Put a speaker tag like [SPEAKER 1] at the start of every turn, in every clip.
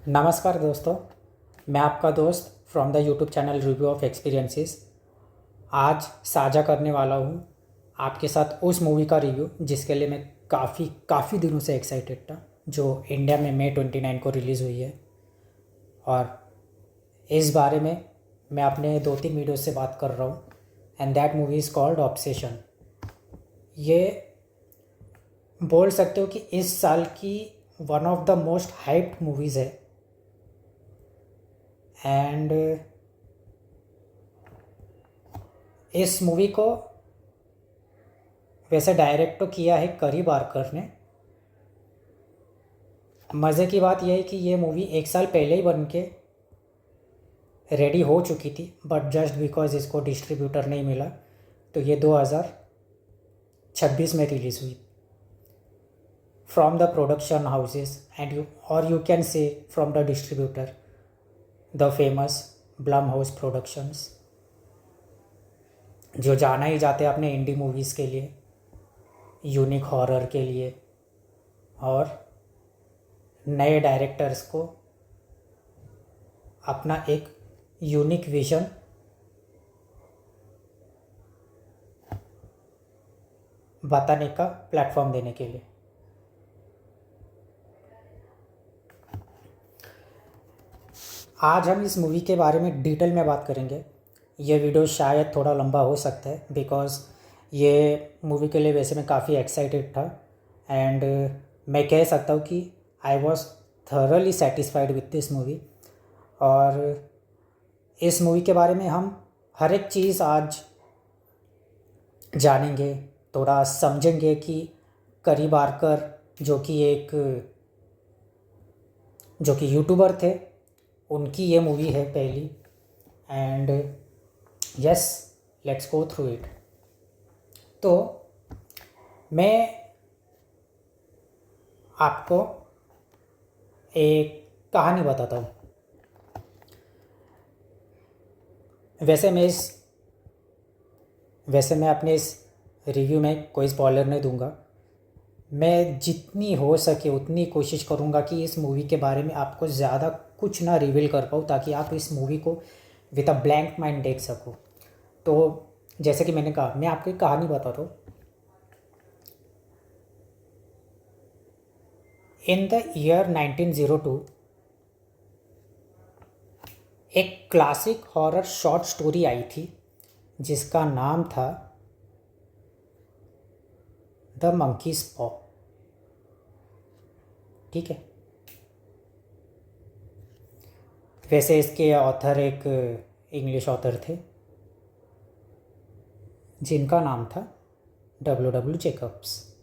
[SPEAKER 1] नमस्कार दोस्तों, मैं आपका दोस्त from the YouTube channel review of experiences आज साझा करने वाला हूँ आपके साथ उस मूवी का रिव्यू जिसके लिए मैं काफ़ी दिनों से एक्साइटेड था, जो इंडिया में मई 29 को रिलीज़ हुई है। और इस बारे में मैं अपने 2-3 वीडियो से बात कर रहा हूँ and that movie is called obsession. ये बोल सकते हो कि इस साल की one of the most hyped movies है। एंड इस मूवी को वैसे डायरेक्ट तो किया है करी बारकर ने। मज़े की बात यह है कि ये मूवी 1 साल पहले ही बन के रेडी हो चुकी थी, बट जस्ट बिकॉज इसको डिस्ट्रीब्यूटर नहीं मिला तो ये 2026 में रिलीज़ हुई from the production houses you can say from the distributor the famous Blum house productions, जो जाना ही जाते हैं अपने इंडी मूवीज़ के लिए, यूनिक हॉरर के लिए और नए डायरेक्टर्स को अपना एक यूनिक विज़न बताने का प्लेटफॉर्म देने के लिए। आज हम इस मूवी के बारे में डिटेल में बात करेंगे। ये वीडियो शायद थोड़ा लंबा हो सकता है बिकॉज़ ये मूवी के लिए वैसे मैं काफ़ी एक्साइटेड था एंड मैं कह सकता हूँ कि I was thoroughly satisfied with this movie. और इस मूवी के बारे में हम हर एक चीज़ आज जानेंगे, थोड़ा समझेंगे कि करी बारकर जो कि यूट्यूबर थे, उनकी ये मूवी है पहली। And yes, let's go through it. तो मैं आपको एक कहानी बताता हूँ। वैसे मैं अपने इस रिव्यू में कोई स्पॉइलर नहीं दूंगा। मैं जितनी हो सके उतनी कोशिश करूंगा कि इस मूवी के बारे में आपको ज़्यादा कुछ ना रिवील कर पाऊँ, ताकि आप इस मूवी को विद अ ब्लैंक माइंड देख सको। तो जैसे कि मैंने कहा, मैं आपको एक कहानी बताता हूँ। इन द ईयर 1902 एक classic horror short story I थी जिसका नाम था द मंकीज पॉ। ठीक है, वैसे इसके ऑथर एक इंग्लिश ऑथर थे जिनका नाम था W. जेकब्स।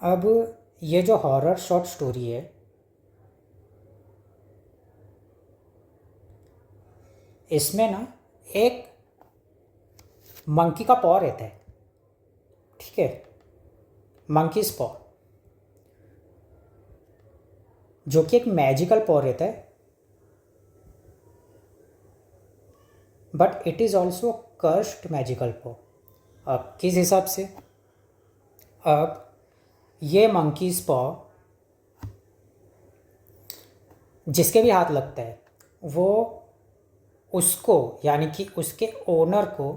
[SPEAKER 1] अब ये जो हॉरर शॉर्ट स्टोरी है, इसमें ना एक मंकी का पॉ रहता है। ठीक है, मंकीज पॉ, जो कि एक मैजिकल पॉ रहता है, but it is also cursed magical पॉ। अब किस हिसाब से? अब ये मंकीज पॉ जिसके भी हाथ लगता है वो उसको, यानी कि उसके ओनर को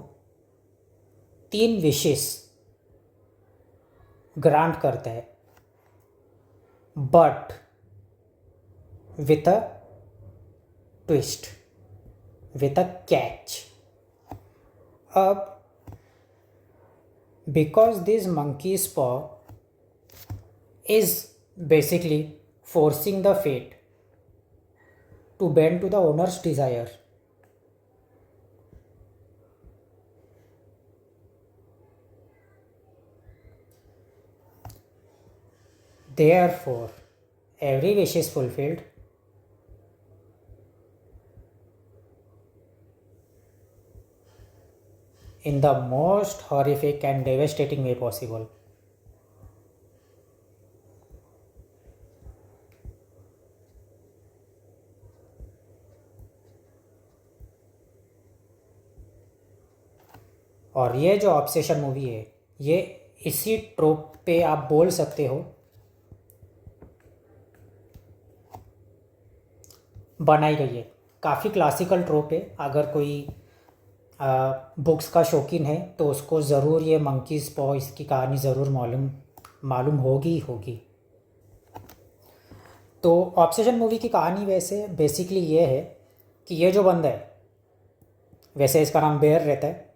[SPEAKER 1] 3 विशेस ग्रांट करता है, but with a twist, with a catch. अब because this monkey's paw is basically forcing the fate to bend to the owner's desire, therefore every wish is fulfilled in the most horrific and devastating way possible. और ये जो obsession movie है, ये इसी ट्रोप पे आप बोल सकते हो बनाई गई है। काफ़ी क्लासिकल ट्रोप है। अगर कोई बुक्स का शौकीन है तो उसको ज़रूर ये मंकीज़ पॉ इसकी कहानी ज़रूर मालूम मालूम होगी ही होगी। तो ऑब्सेशन मूवी की कहानी वैसे बेसिकली ये है कि ये जो बंदा है, वैसे इसका नाम बेयर रहता है।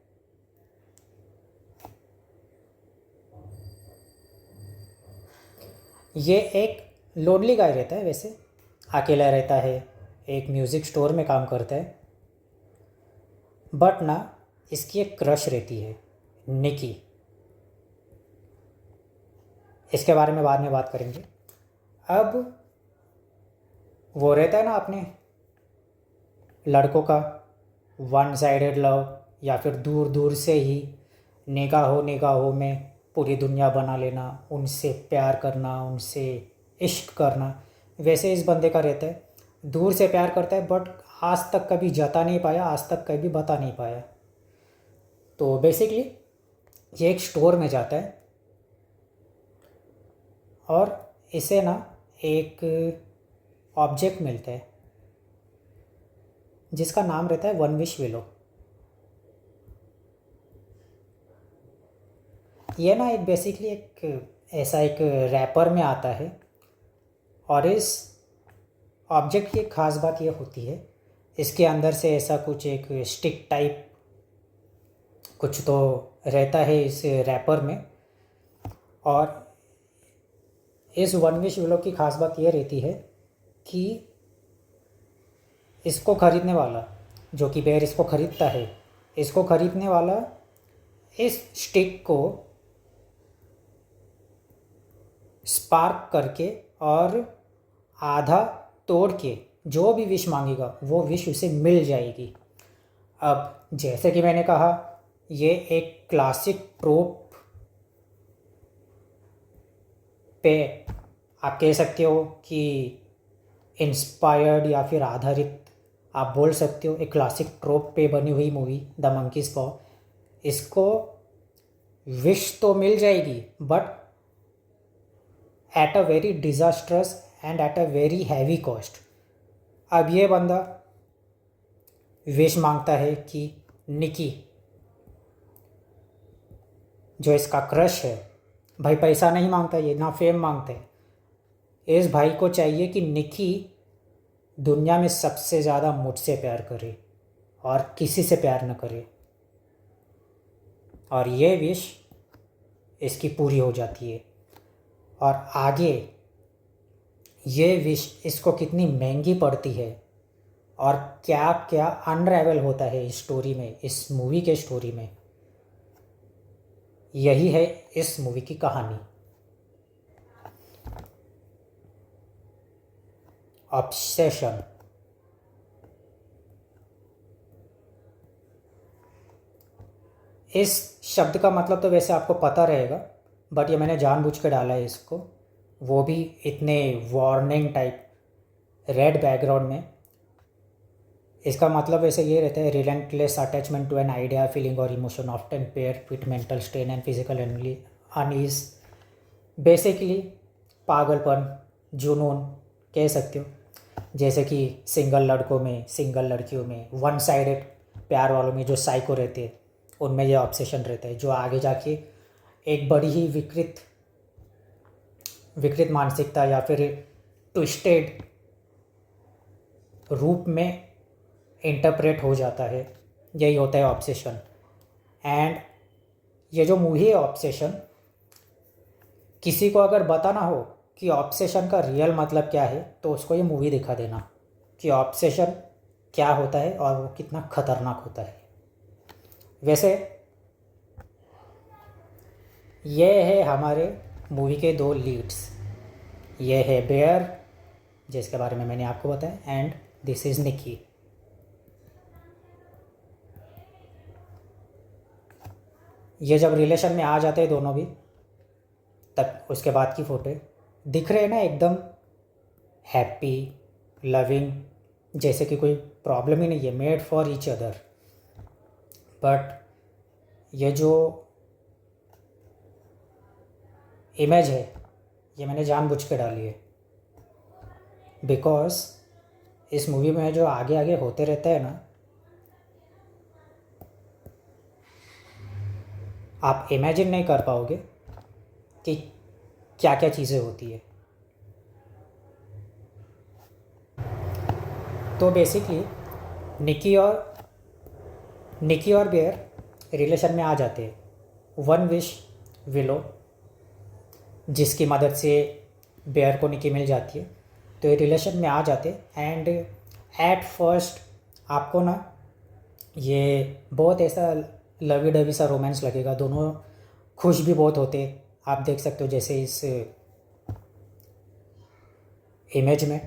[SPEAKER 1] ये एक लोनली गाय रहता है, वैसे अकेला रहता है, एक म्यूज़िक स्टोर में काम करता है। बट ना इसकी एक क्रश रहती है, निकी। इसके बारे में बाद में बात करेंगे। अब वो रहता है ना अपने लड़कों का वन साइडेड लव, या फिर दूर दूर से ही निगाहों में पूरी दुनिया बना लेना, उनसे प्यार करना, उनसे इश्क करना। वैसे इस बंदे का रहता है, दूर से प्यार करता है बट आज तक कभी जता नहीं पाया, आज तक कभी बता नहीं पाया। तो बेसिकली ये एक स्टोर में जाता है और इसे ना एक ऑब्जेक्ट मिलता है जिसका नाम रहता है वन विश विलो। ये ना एक बेसिकली एक ऐसा एक रैपर में आता है। और इस ऑब्जेक्ट की एक ख़ास बात ये होती है, इसके अंदर से ऐसा कुछ एक स्टिक टाइप कुछ तो रहता है इस रैपर में। और इस वन विश विलो की ख़ास बात ये रहती है कि इसको ख़रीदने वाला, जो कि बेयर इसको ख़रीदता है, इसको ख़रीदने वाला इस स्टिक को स्पार्क करके और आधा तोड़ के जो भी विश मांगेगा वो विश उसे मिल जाएगी। अब जैसे कि मैंने कहा, ये एक क्लासिक ट्रोप पे आप कह सकते हो कि इंस्पायर्ड या फिर आधारित आप बोल सकते हो, एक क्लासिक ट्रोप पे बनी हुई मूवी द मंकीज़ पॉ। इसको विश तो मिल जाएगी but at a very disastrous and at a very heavy cost. अब ये बंदा विश मांगता है कि निकी, जो इसका क्रश है, भाई पैसा नहीं मांगता ये, ना फेम मांगते हैं। इस भाई को चाहिए कि निकी दुनिया में सबसे ज़्यादा मुझसे प्यार करे और किसी से प्यार न करे। और ये विश इसकी पूरी हो जाती है। और आगे ये विश इसको कितनी महंगी पड़ती है और क्या क्या अनरेवल होता है इस स्टोरी में, इस मूवी के स्टोरी में, यही है इस मूवी की कहानी। ऑब्सेशन। इस शब्द का मतलब तो वैसे आपको पता रहेगा, बट ये मैंने जानबूझ के डाला है इसको, वो भी इतने वार्निंग टाइप रेड बैकग्राउंड में। इसका मतलब वैसे ये रहता है, relentless attachment to an idea, feeling और emotion often pair with mental strain and physical unease. Basically पागलपन, जुनून कह सकते हो। जैसे कि सिंगल लड़कों में, सिंगल लड़कियों में, वन साइडेड प्यार वालों में जो साइको रहते हैं उनमें ये ऑब्सेशन रहता है, जो आगे जाके एक बड़ी ही विकृत मानसिकता या फिर ट्विस्टेड रूप में इंटरप्रेट हो जाता है। यही होता है ऑब्सेशन। एंड ये जो मूवी है ऑब्सेशन, किसी को अगर बताना हो कि ऑब्सेशन का रियल मतलब क्या है तो उसको ये मूवी दिखा देना कि ऑब्सेशन क्या होता है और वो कितना खतरनाक होता है। वैसे ये है हमारे मूवी के दो लीड्स। ये है बेयर, जिसके बारे में मैंने आपको बताया, एंड दिस इज़ निकी। ये जब रिलेशन में आ जाते हैं दोनों भी, तब उसके बाद की फ़ोटो दिख रहे हैं ना, एकदम हैप्पी, लविंग, जैसे कि कोई प्रॉब्लम ही नहीं है, made for each other. But ये जो इमेज है ये मैंने जानबूझ के डाली है, बिकॉज इस मूवी में जो आगे आगे होते रहता है ना, आप इमेजिन नहीं कर पाओगे कि क्या क्या चीज़ें होती है। तो बेसिकली निकी और बेयर रिलेशन में आ जाते हैं। वन विश विलो, जिसकी मदद से बेयर को निकी मिल जाती है, तो ये रिलेशन में आ जाते। एंड एट फर्स्ट आपको ना ये बहुत ऐसा लवी डवी सा रोमांस लगेगा, दोनों खुश भी बहुत होते। आप देख सकते हो जैसे इस इमेज में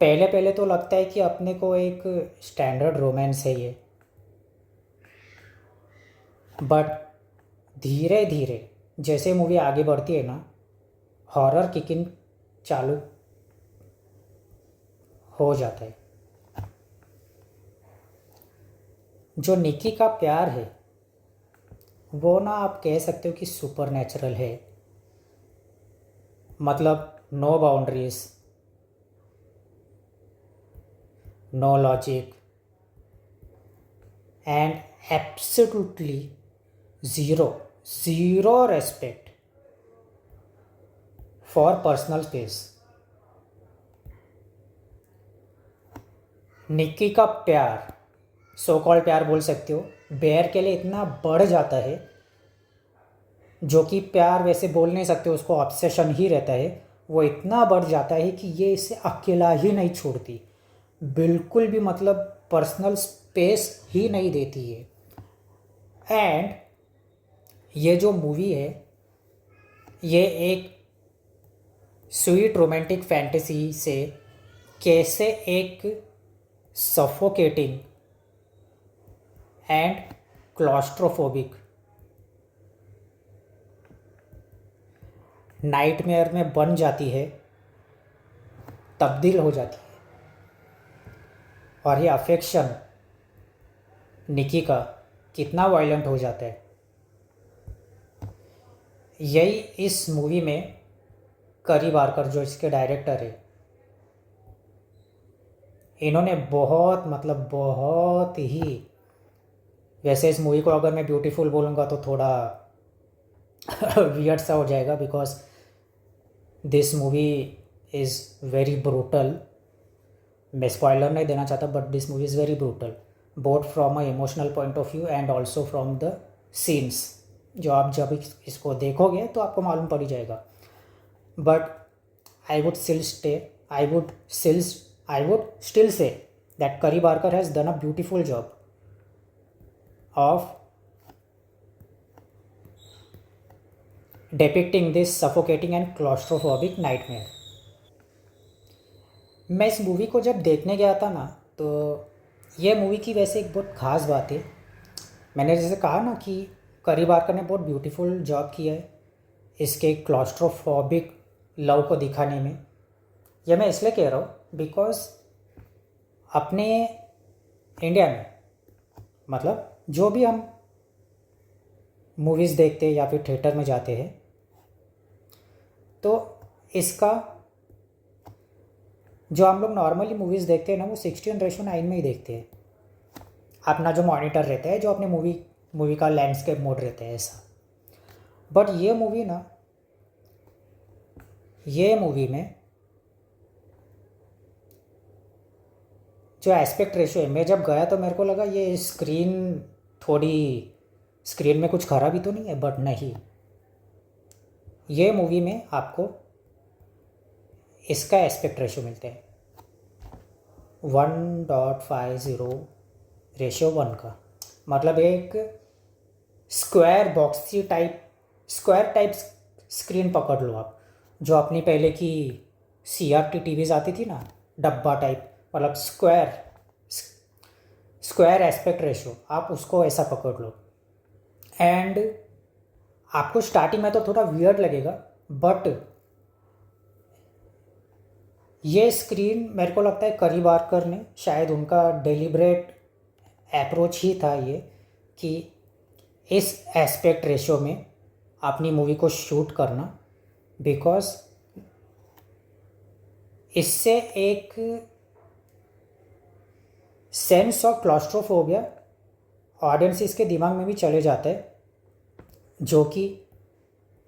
[SPEAKER 1] पहले पहले तो लगता है कि अपने को एक स्टैंडर्ड रोमांस है ये, बट धीरे धीरे जैसे मूवी आगे बढ़ती है ना, हॉरर किकिंग चालू हो जाता है। जो निकी का प्यार है वो ना आप कह सकते हो कि सुपर नेचुरल है। मतलब no boundaries, no logic and absolutely zero respect for personal space. Nikki का प्यार, सो कॉल्ड प्यार बोल सकते हो, बेयर के लिए इतना बढ़ जाता है, जो कि प्यार वैसे बोल नहीं सकते, उसको ऑब्सेशन ही रहता है। वो इतना बढ़ जाता है कि ये इसे अकेला ही नहीं छोड़ती, बिल्कुल भी, मतलब पर्सनल स्पेस ही नहीं देती है। एंड ये जो मूवी है ये एक स्वीट रोमांटिक फैंटेसी से कैसे एक सफोकेटिंग एंड क्लॉस्ट्रोफोबिक नाइटमेयर में बन जाती है, तब्दील हो जाती है। और ये अफेक्शन निकी का कितना वायलेंट हो जाता है, यही इस मूवी में करी बारकर जो इसके डायरेक्टर है, इन्होंने बहुत, मतलब बहुत ही, वैसे इस मूवी को अगर मैं ब्यूटीफुल बोलूँगा तो थोड़ा वियर्ड सा हो जाएगा, because this movie is very brutal. मैं स्पॉइलर नहीं देना चाहता, but this movie is very brutal, both from a emotional point of view and also from the scenes. जो आप जब इसको देखोगे तो आपको मालूम पड़ जाएगा। But I would still say that Kerry Barker has done a beautiful job of depicting this suffocating and claustrophobic nightmare। मैं इस मूवी को जब देखने गया था ना, तो ये मूवी की वैसे एक बहुत ख़ास बात है, मैंने जैसे कहा ना कि करी बारकर ने बहुत ब्यूटीफुल जॉब किया है इसके क्लॉस्ट्रोफोबिक लव को दिखाने में। यह मैं इसलिए कह रहा हूँ बिकॉज अपने इंडिया में, मतलब जो भी हम मूवीज़ देखते हैं या फिर थिएटर में जाते हैं, तो इसका जो हम लोग नॉर्मली मूवीज़ देखते हैं ना, वो 16:9 में ही देखते हैं। अपना जो मॉनिटर रहता है, जो अपने मूवी का लैंडस्केप मोड रहता है, ऐसा। बट ये मूवी में जो एस्पेक्ट रेशियो है, मैं जब गया तो मेरे को लगा ये स्क्रीन में कुछ खराबी तो नहीं है, बट नहीं, ये मूवी में आपको इसका एस्पेक्ट रेशियो मिलते हैं 1.50 रेशियो 1 का। मतलब एक स्क्वायर टाइप स्क्रीन पकड़ लो आप, जो अपनी पहले की CRT टीवीज़ आती थी ना, डब्बा टाइप, मतलब स्क्वायर एस्पेक्ट रेशियो, आप उसको ऐसा पकड़ लो। एंड आपको स्टार्टिंग में तो थोड़ा वियर्ड लगेगा, बट ये स्क्रीन मेरे को लगता है करी बारकर ने, शायद उनका डेलिब्रेट अप्रोच ही था ये, कि इस एस्पेक्ट रेशियो में अपनी मूवी को शूट करना, बिकॉज इससे एक सेंस ऑफ क्लॉस्ट्रोफोबिया ऑडियंस इसके दिमाग में भी चले जाते हैं, जो कि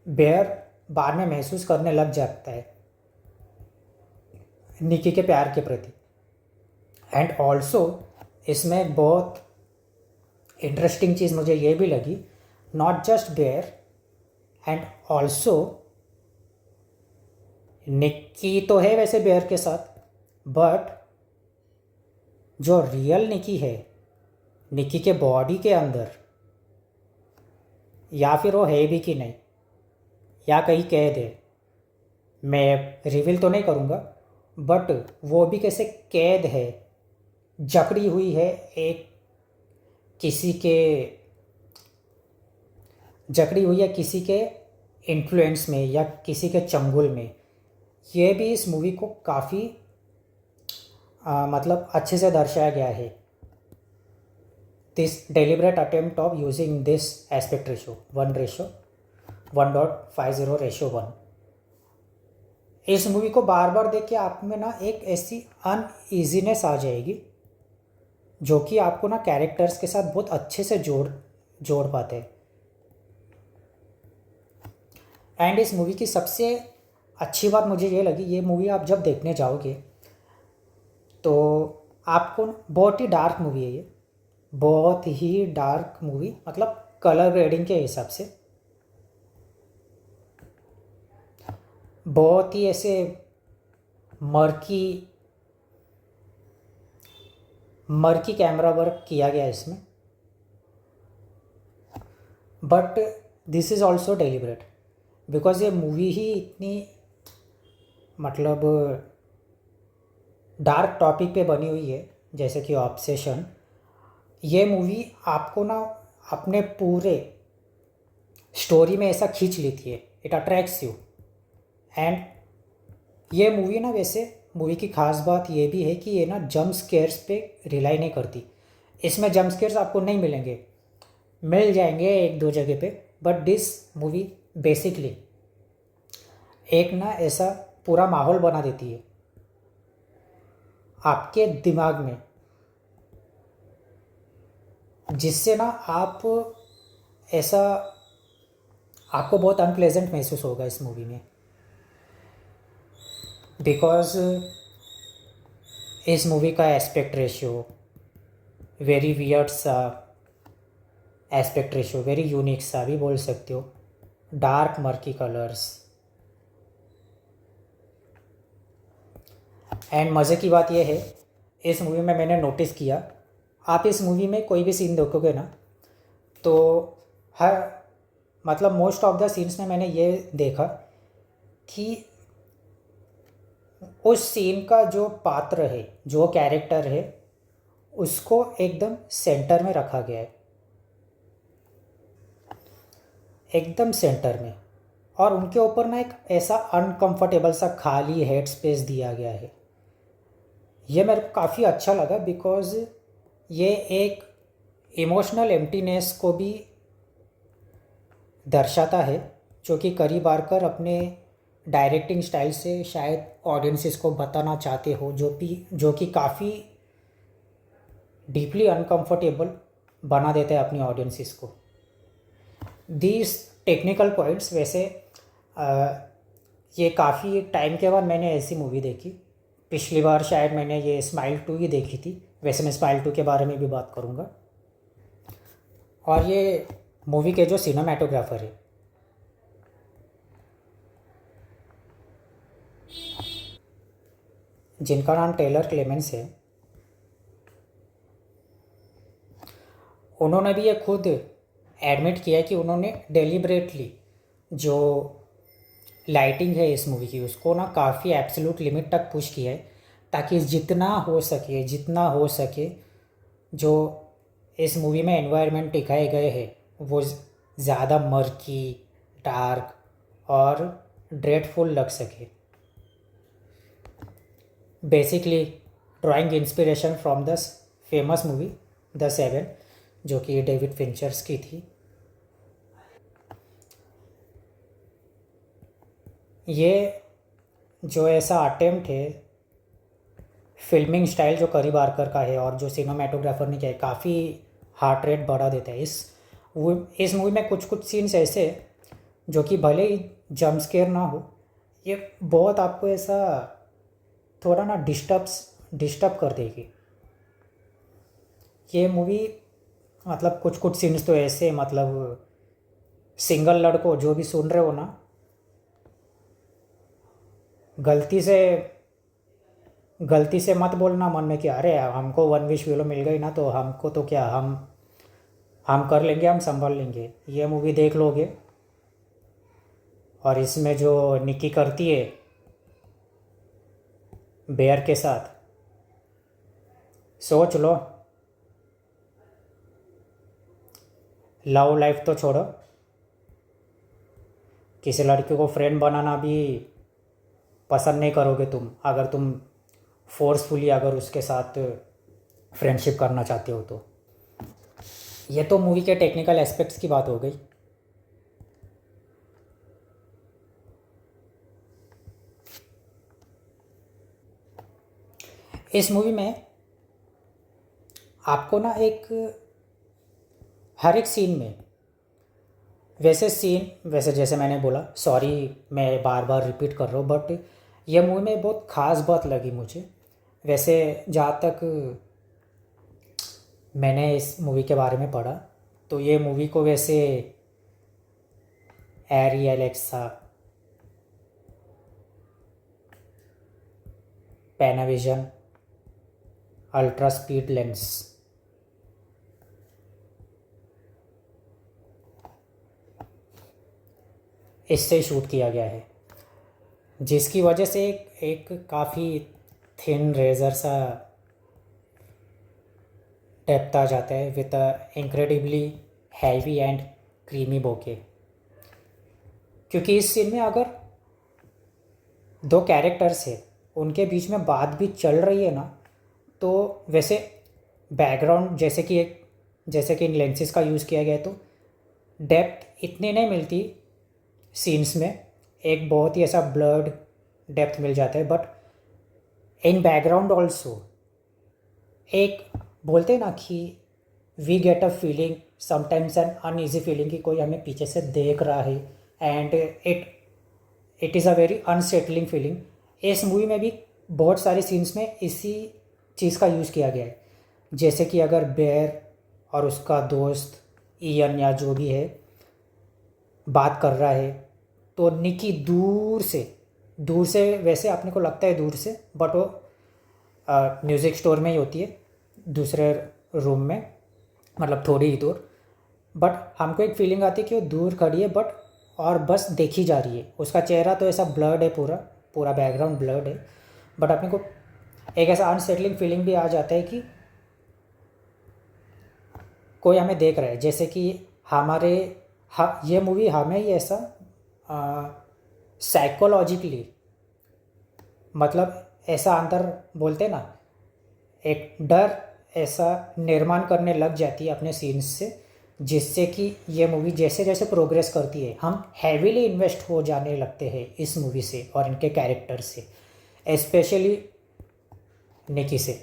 [SPEAKER 1] बेयर बाद में महसूस करने लग जाता है निकी के प्यार के प्रति। एंड ऑल्सो इसमें एक बहुत इंटरेस्टिंग चीज़ मुझे ये भी लगी, not just Bear and also Nicky तो है वैसे बेयर के साथ, बट जो रियल निकी है निकी के बॉडी के अंदर, या फिर वो है भी कि नहीं, या कहीं कैद है, मैं रिवील तो नहीं करूँगा, बट वो भी कैसे कैद है, जकड़ी हुई है एक किसी के, जकड़ी हुई है किसी के इन्फ्लुएंस में या किसी के चंगुल में। ये भी इस मूवी को काफ़ी मतलब अच्छे से दर्शाया गया है। This deliberate attempt of using this aspect ratio 1:1.50 ratio 1। इस मूवी को बार बार देख के आप में ना एक ऐसी अनईजीनेस आ जाएगी जो कि आपको ना कैरेक्टर्स के साथ बहुत अच्छे से जोड़ पाते हैं। एंड इस मूवी की सबसे अच्छी बात मुझे ये लगी, ये मूवी आप जब देखने जाओगे तो आपको बहुत ही डार्क मूवी है ये, बहुत ही डार्क मूवी, मतलब कलर ग्रेडिंग के हिसाब से बहुत ही ऐसे मर्की कैमरा वर्क किया गया इसमें, but this is also deliberate because ये मूवी ही इतनी मतलब डार्क टॉपिक पे बनी हुई है जैसे कि ऑब्सेशन। ये मूवी आपको ना अपने पूरे स्टोरी में ऐसा खींच लेती है, इट अट्रैक्ट्स यू। एंड ये मूवी ना, वैसे मूवी की खास बात ये भी है कि ये ना जंप स्केयर्स पे रिलाई नहीं करती। इसमें जंप स्केयर्स आपको नहीं मिलेंगे, मिल जाएंगे एक दो जगह पे, बट दिस मूवी बेसिकली एक ना ऐसा पूरा माहौल बना देती है आपके दिमाग में, जिससे ना आप ऐसा आपको बहुत अनप्लेजेंट महसूस होगा इस मूवी में। बिकॉज इस मूवी का एस्पेक्ट रेशियो वेरी वियर्ड सा एस्पेक्ट रेशियो, वेरी यूनिक सा भी बोल सकते हो, डार्क मर्की कलर्स। एंड मज़े की बात यह है इस मूवी में मैंने नोटिस किया, आप इस मूवी में कोई भी सीन देखोगे ना तो हर मतलब मोस्ट ऑफ द सीन्स में मैंने ये देखा कि उस सीन का जो पात्र है, जो कैरेक्टर है, उसको एकदम सेंटर में रखा गया है, एकदम सेंटर में, और उनके ऊपर ना एक ऐसा अनकंफर्टेबल सा खाली हेड स्पेस दिया गया है। ये मेरे को काफ़ी अच्छा लगा बिकॉज ये एक इमोशनल एम्प्टीनेस को भी दर्शाता है, जो कि करी बारकर अपने डायरेक्टिंग स्टाइल से शायद ऑडियंसेस को बताना चाहते हो, जो कि काफ़ी डीपली अनकंफर्टेबल बना देता है अपनी ऑडियंसेस को। दीज टेक्निकल पॉइंट्स वैसे ये काफ़ी टाइम के बाद मैंने ऐसी मूवी देखी, पिछली बार शायद मैंने ये स्माइल 2 ही देखी थी, वैसे मैं स्माइल 2 के बारे में भी बात करूँगा। और ये मूवी के जो सिनेमाटोग्राफर है जिनका नाम टेलर क्लेमेंस है, उन्होंने भी ये खुद एडमिट किया कि उन्होंने डेलिब्रेटली जो लाइटिंग है इस मूवी की उसको ना काफ़ी एब्सोल्यूट लिमिट तक पुश किया है, ताकि जितना हो सके जो इस मूवी में एनवायरनमेंट दिखाए गए हैं वो ज़्यादा मर्की, डार्क और ड्रेडफुल लग सके। Basically drawing inspiration from the famous movie the seven, जो कि डेविड फिंचर्स की थी। ये जो ऐसा अटेम्प्ट है फिल्मिंग स्टाइल जो करी बारकर का है और जो सिनेमाटोग्राफर ने किया है, काफ़ी हार्ट रेट बढ़ा देता है। इस मूवी में कुछ कुछ सीन्स ऐसे हैं जो कि भले ही जंप स्केयर ना हो, ये बहुत आपको ऐसा थोड़ा ना डिस्टर्ब कर देगी ये मूवी। मतलब कुछ कुछ सीन्स तो ऐसे, मतलब सिंगल लड़कों जो भी सुन रहे हो ना, गलती से गलती से मत बोलना मन में कि अरे हमको वन विश विलो मिल गई ना, तो हमको तो क्या, हम कर लेंगे, हम संभाल लेंगे। ये मूवी देख लोगे और इसमें जो निकी करती है बेयर के साथ, सोच लो। लव लाइफ तो छोड़ो, किसी लड़की को फ्रेंड बनाना भी पसंद नहीं करोगे तुम, अगर तुम फोर्सफुली अगर उसके साथ फ्रेंडशिप करना चाहते हो तो। ये तो मूवी के टेक्निकल एस्पेक्ट्स की बात हो गई। इस मूवी में आपको ना एक, हर एक सीन में, वैसे जैसे मैंने बोला, सॉरी मैं बार बार रिपीट कर रहा हूँ, बट ये मूवी में बहुत ख़ास बात लगी मुझे। वैसे जहाँ तक मैंने इस मूवी के बारे में पढ़ा, तो ये मूवी को वैसे Arri Alexa, Panavision ultra speed lens, इससे शूट किया गया है, जिसकी वजह से एक काफ़ी थिन रेजर सा डेप्थ आ जाता है with incredibly heavy and creamy bokeh. क्योंकि इस सीन में अगर दो कैरेक्टर्स है, उनके बीच में बात भी चल रही है ना, तो वैसे बैकग्राउंड जैसे कि इन लेंसेज का यूज़ किया गया है, तो डेप्थ इतनी नहीं मिलती सीन्स में, एक बहुत ही ऐसा ब्लर्ड डेप्थ मिल जाता है। बट इन बैकग्राउंड ऑल्सो एक, बोलते हैं ना कि we get a feeling sometimes, an uneasy feeling, कि कोई हमें पीछे से देख रहा है, and it is a very unsettling feeling. इस मूवी में भी बहुत सारे सीन्स में इसी चीज़ का यूज़ किया गया है। जैसे कि अगर बेयर और उसका दोस्त इयन या जो भी है बात कर रहा है, तो निकी दूर से वैसे अपने को लगता है दूर से, बट वो म्यूज़िक स्टोर में ही होती है, दूसरे रूम में, मतलब थोड़ी ही दूर। बट हमको एक फीलिंग आती है कि वो दूर खड़ी है, बट और बस देखी जा रही है। उसका चेहरा तो ऐसा ब्लर्ड है, पूरा बैकग्राउंड ब्लर्ड है, बट अपने को एक ऐसा अनसेटलिंग फीलिंग भी आ जाता है कि कोई हमें देख रहा है। जैसे कि ये मूवी हमें ही ऐसा साइकोलॉजिकली, मतलब ऐसा अंदर, बोलते ना, एक डर ऐसा निर्माण करने लग जाती है अपने सीन्स से, जिससे कि ये मूवी जैसे जैसे प्रोग्रेस करती है, हम हैवीली इन्वेस्ट हो जाने लगते हैं इस मूवी से और इनके कैरेक्टर से, स्पेशली निकी से।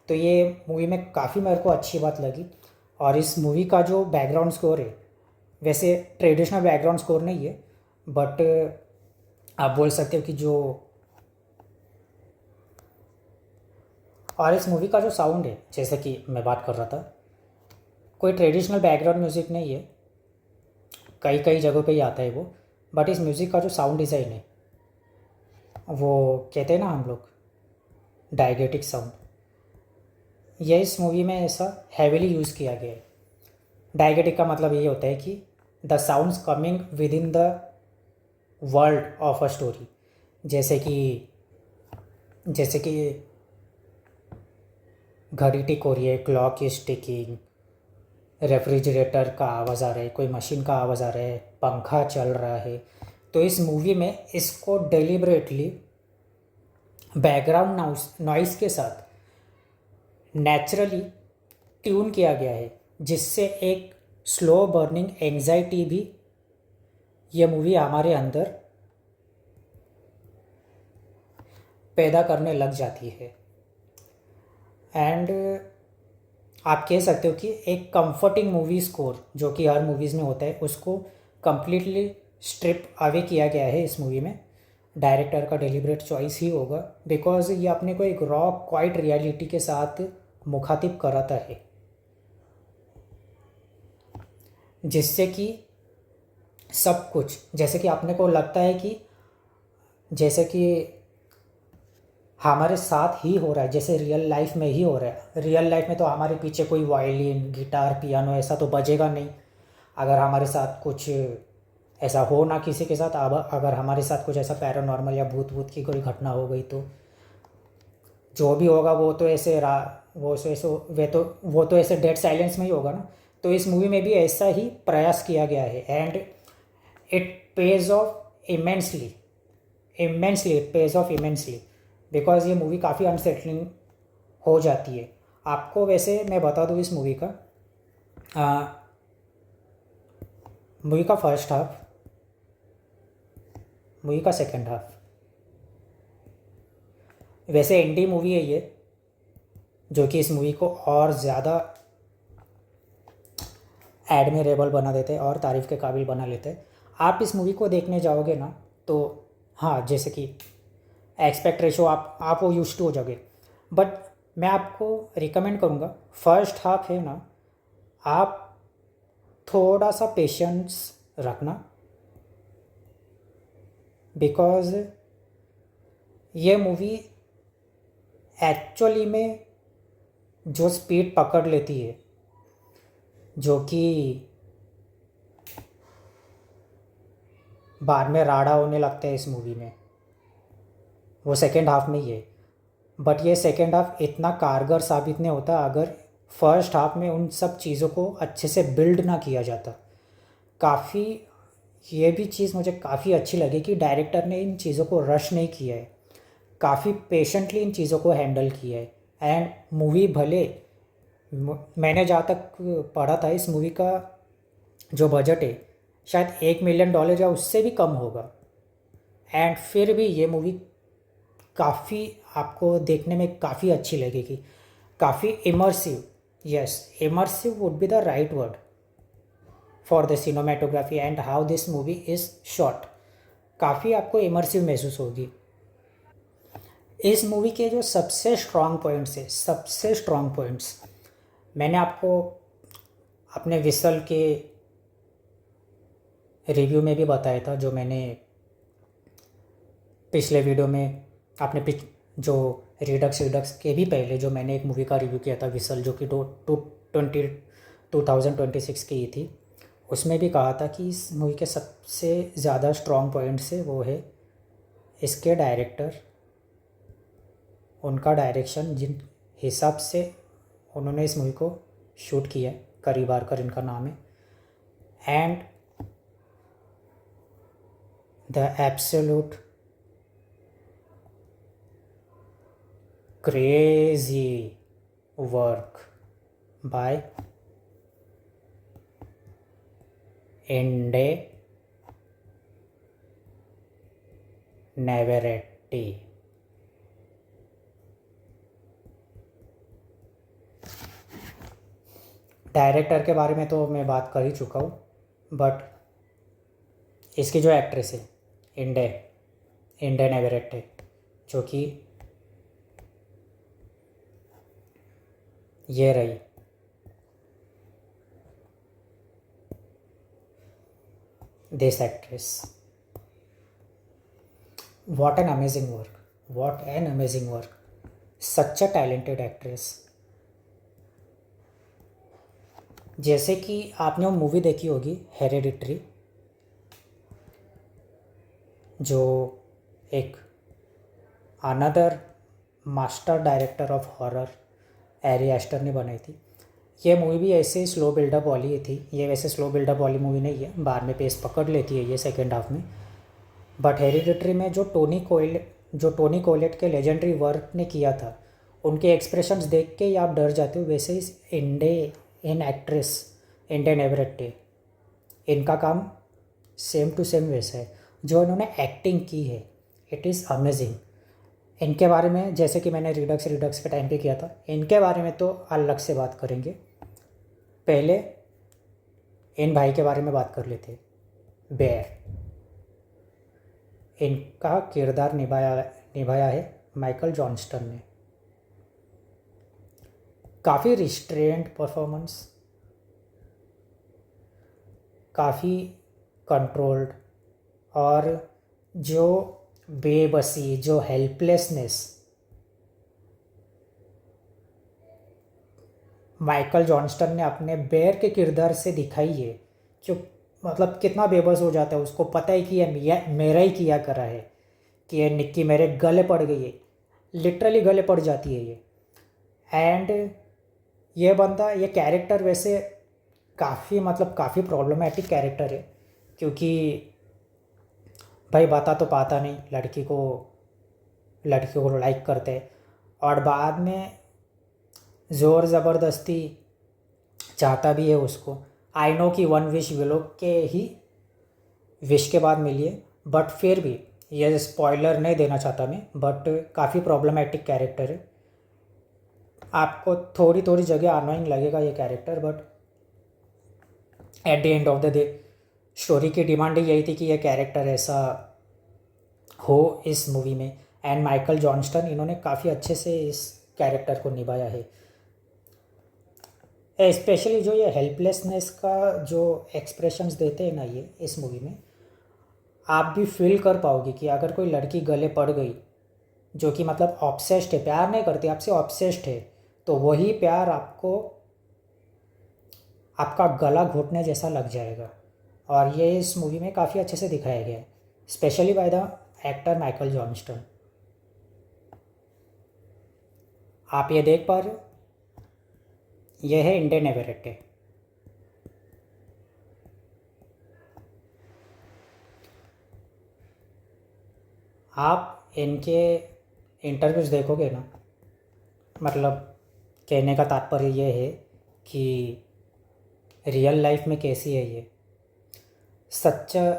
[SPEAKER 1] तो ये मूवी में काफ़ी मेरे को अच्छी बात लगी। और इस मूवी का जो बैकग्राउंड स्कोर है, वैसे ट्रेडिशनल बैकग्राउंड स्कोर नहीं है, बट आप बोल सकते हो कि जो, और इस मूवी का जो साउंड है, जैसे कि मैं बात कर रहा था, कोई ट्रेडिशनल बैकग्राउंड म्यूज़िक नहीं है, कई कई जगहों पे ही आता है वो, बट इस म्यूज़िक का जो साउंड डिज़ाइन है, वो कहते हैं ना हम लोग डायगेटिक साउंड, ये इस मूवी में ऐसा हैवीली यूज़ किया गया है। डायगेटिक का मतलब ये होता है कि the sounds coming with in the world of a story. जैसे कि घड़ी टिक हो रही है, क्लॉक इज टिकिंग, रेफ्रिजरेटर का आवाज़ आ रहा है, कोई मशीन का आवाज़ आ रहा है, पंखा चल रहा है। तो इस मूवी में इसको डेलिबरेटली बैकग्राउंड नॉइस के साथ नेचुरली ट्यून किया गया है, जिससे एक स्लो बर्निंग एंजाइटी भी ये मूवी हमारे अंदर पैदा करने लग जाती है। एंड आप कह सकते हो कि एक कंफर्टिंग मूवी स्कोर जो कि हर मूवीज़ में होता है उसको कम्प्लीटली स्ट्रिप अवे किया गया है इस मूवी में। डायरेक्टर का डेलिब्रेट चॉइस ही होगा, बिकॉज ये अपने को एक रॉ क्वाइट रियलिटी के साथ मुखातिब कराता है, जिससे कि सब कुछ जैसे कि आपने को लगता है कि जैसे कि हमारे साथ ही हो रहा है, जैसे रियल लाइफ में ही हो रहा है। रियल लाइफ में तो हमारे पीछे कोई वायलिन गिटार पियानो ऐसा तो बजेगा नहीं। अगर हमारे साथ कुछ ऐसा हो ना किसी के साथ, अब अगर हमारे साथ कुछ ऐसा पैरानॉर्मल या भूत भूत की कोई घटना हो गई तो जो भी होगा वो तो ऐसे वो तो ऐसे डेड साइलेंस में ही होगा ना। तो इस मूवी में भी ऐसा ही प्रयास किया गया है, and it pays of immensely, it pays of immensely, because ये मूवी काफ़ी अनसेटलिंग हो जाती है आपको। वैसे मैं बता दूँ इस मूवी का फर्स्ट हाफ, मूवी का सेकंड हाफ, वैसे इंडी मूवी है ये, जो कि इस मूवी को और ज़्यादा एडमिरेबल बना देते हैं और तारीफ़ के काबिल बना लेते हैं। आप इस मूवी को देखने जाओगे ना तो हाँ, जैसे कि एक्सपेक्ट रेशो आप वो यूज टू हो जाओगे, बट मैं आपको रिकमेंड करूँगा फर्स्ट हाफ है ना, आप थोड़ा सा पेशेंस रखना, बिकॉज ये मूवी एक्चुअली में जो स्पीड पकड़ लेती है, जो कि बाद में राड़ा होने लगता है इस मूवी में, वो सेकेंड हाफ में ही है। बट ये सेकेंड हाफ इतना कारगर साबित नहीं होता अगर फर्स्ट हाफ में उन सब चीज़ों को अच्छे से बिल्ड ना किया जाता। काफ़ी ये भी चीज़ मुझे काफ़ी अच्छी लगी कि डायरेक्टर ने इन चीज़ों को रश नहीं किया है, काफ़ी पेशेंटली इन चीज़ों को हैंडल किया है। एंड मूवी भले मैंने जहाँ तक पढ़ा था इस मूवी का जो बजट है शायद $1 मिलियन या उससे भी कम होगा, एंड फिर भी ये मूवी काफ़ी आपको देखने में काफ़ी अच्छी लगेगी, काफ़ी immersive. Yes, immersive would be the right word for the cinematography and how this movie is shot. काफ़ी आपको इमर्सिव महसूस होगी। इस मूवी के जो सबसे स्ट्रॉन्ग पॉइंट्स है, सबसे स्ट्रॉन्ग पॉइंट्स मैंने आपको अपने विसल के रिव्यू में भी बताया था, जो मैंने पिछले वीडियो में अपने जो रिडक्स के भी पहले जो मैंने एक मूवी का रिव्यू किया था विसल, जो कि 2026 की ही थी, उसमें भी कहा था कि इस मूवी के सबसे ज़्यादा स्ट्रॉन्ग पॉइंट्स है वो है इसके डायरेक्टर, उनका डायरेक्शन, जिन हिसाब से उन्होंने इस मूवी को शूट किया है, करी बारकर इनका नाम है, and the absolute crazy work by Ende Neverity. Director के बारे में तो मैं बात कर ही चुका हूँ, बट इसकी जो एक्ट्रेस है इंडे इंडे नेवरेटे, जो कि ये रही this actress, what an amazing work, what an amazing work, such a talented actress. जैसे कि आपने वो मूवी देखी होगी हेरेडिटरी, जो एक another master director of horror Ari Aster ने बनाई थी। ये मूवी भी ऐसे स्लो बिल्डअप वाली थी, ये वैसे स्लो बिल्डअप वाली मूवी नहीं है, बाद में पेस पकड़ लेती है ये सेकेंड हाफ में। बट हेरिडिटरी में जो टोनी कोलेट के लेजेंडरी वर्क ने किया था, उनके एक्सप्रेशंस देख के ही आप डर जाते हो। वैसे इस इन एक्ट्रेस इंडे नेवरेटे, इनका काम सेम टू सेम वैसा है। जो इन्होंने एक्टिंग की है, इट इज़ अमेजिंग। इनके बारे में जैसे कि मैंने रिडक्स के टाइम पे किया था, इनके बारे में तो अलग से बात करेंगे। पहले इन भाई के बारे में बात कर लेते। बेयर, इनका किरदार निभाया है माइकल जॉनस्टन ने। काफ़ी रिस्ट्रेंट परफॉर्मेंस, काफ़ी कंट्रोल्ड, और जो बेबसी, जो हेल्पलेसनेस माइकल जॉनस्टन ने अपने बेयर के किरदार से दिखाई है, जो मतलब कितना बेबस हो जाता है, उसको पता है कि ये मेरा ही किया करा है, कि ये निक्की मेरे गले पड़ गई है, लिटरली गले पड़ जाती है ये। एंड ये बंदा, ये कैरेक्टर वैसे काफ़ी मतलब काफ़ी प्रॉब्लमेटिक कैरेक्टर है, क्योंकि भाई बता तो पाता नहीं, लड़की को लाइक करते हैं, और बाद में ज़ोर ज़बरदस्ती चाहता भी है उसको। आई नो कि वन विश विलो के ही विश के बाद मिली है, बट फिर भी ये स्पॉइलर नहीं देना चाहता मैं, बट काफ़ी प्रॉब्लमेटिक कैरेक्टर है। आपको थोड़ी थोड़ी जगह अनोइंग लगेगा ये character, but at the end of the day story की डिमांड यही थी कि ये कैरेक्टर ऐसा हो इस मूवी में। एंड माइकल जॉनस्टन, इन्होंने काफ़ी अच्छे से इस कैरेक्टर को निभाया है। स्पेशली जो ये हेल्पलेसनेस का जो एक्सप्रेशंस देते हैं ना ये इस मूवी में, आप भी फील कर पाओगे कि अगर कोई लड़की गले पड़ गई, जो कि मतलब ऑब्सेस्ड है, प्यार नहीं करती आपसे, ऑब्सेस्ड है, तो वही प्यार आपको आपका गला घोटने जैसा लग जाएगा। और ये इस मूवी में काफ़ी अच्छे से दिखाया गया है, specially by the actor Michael Johnston. आप ये देख पा रहे हो, ये है इंडियन एवरेटे। आप इनके इंटरव्यूज़ देखोगे ना, मतलब कहने का तात्पर्य ये है कि रियल लाइफ में कैसी है ये, such a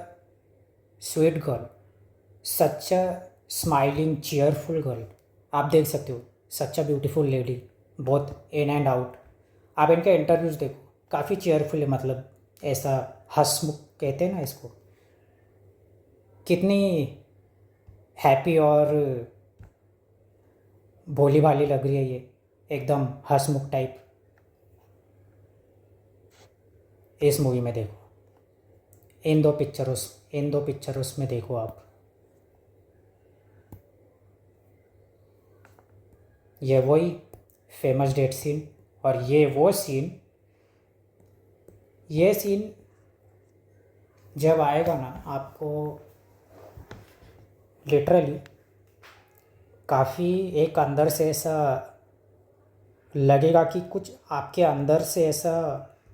[SPEAKER 1] sweet girl, such a smiling cheerful girl. आप देख सकते हो, सच अ ब्यूटीफुल लेडी, बहुत इन एंड आउट। आप इनके इंटरव्यूज़ देखो, काफ़ी चीयरफुल है, मतलब ऐसा हंसमुख कहते हैं ना इसको, कितनी हैप्पी और भोली भाली लग रही है ये, एकदम हंसमुख टाइप। इस मूवी में देखो, इन दो पिक्चरों में देखो आप, ये वही फेमस डेट सीन, और ये वो सीन, ये सीन जब आएगा ना आपको लिटरली काफ़ी एक अंदर से ऐसा लगेगा कि कुछ आपके अंदर से ऐसा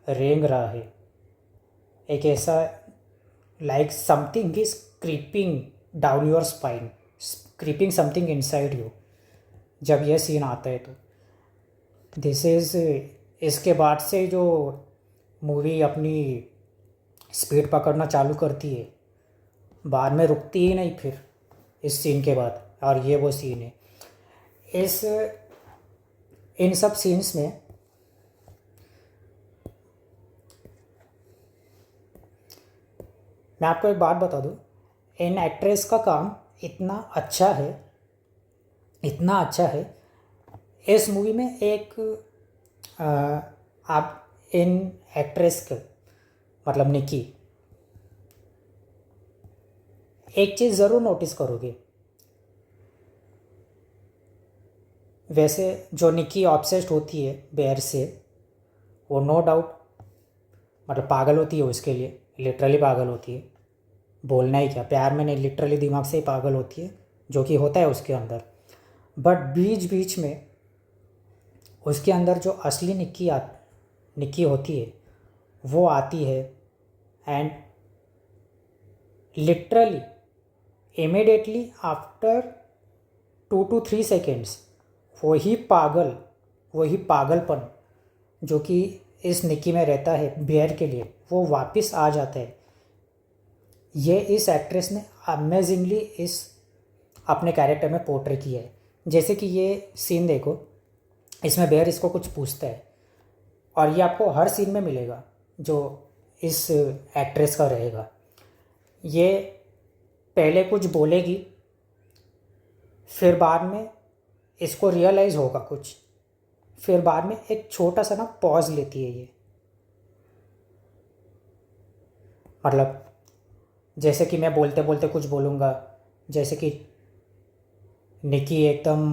[SPEAKER 1] रेंग रहा है, एक ऐसा like something is creeping down your spine, creeping something inside you. जब यह सीन आता है तो दिस इज़, इसके बाद से जो मूवी अपनी स्पीड पकड़ना चालू करती है, बाद में रुकती ही नहीं फिर इस सीन के बाद। और ये वो सीन है, इन सब सीन्स में मैं आपको एक बात बता दूँ, इन एक्ट्रेस का काम इतना अच्छा है, इतना अच्छा है। इस मूवी में एक आप इन एक्ट्रेस के मतलब निकी, एक चीज़ ज़रूर नोटिस करोगे, वैसे जो निकी ऑब्सेस्ड होती है बेयर से, वो नो डाउट मतलब पागल होती है उसके लिए, लिटरली पागल होती है, बोलना ही क्या, प्यार में नहीं, लिटरली दिमाग से ही पागल होती है, जो कि होता है उसके अंदर। बट बीच बीच में उसके अंदर जो असली निक्की होती है वो आती है, and literally immediately after 2 to 3 seconds वही पागलपन जो कि इस निक्की में रहता है बेयर के लिए, वो वापस आ जाता है। ये इस एक्ट्रेस ने अमेजिंगली इस अपने कैरेक्टर में पोर्ट्रे किया है। जैसे कि ये सीन देखो, इसमें बेयर इसको कुछ पूछता है और ये आपको हर सीन में मिलेगा जो इस एक्ट्रेस का रहेगा। ये पहले कुछ बोलेगी, फिर बाद में इसको रियलाइज़ होगा कुछ, फिर बाद में एक छोटा सा ना पॉज लेती है ये। मतलब जैसे कि मैं बोलते बोलते कुछ बोलूँगा, जैसे कि निकी एकदम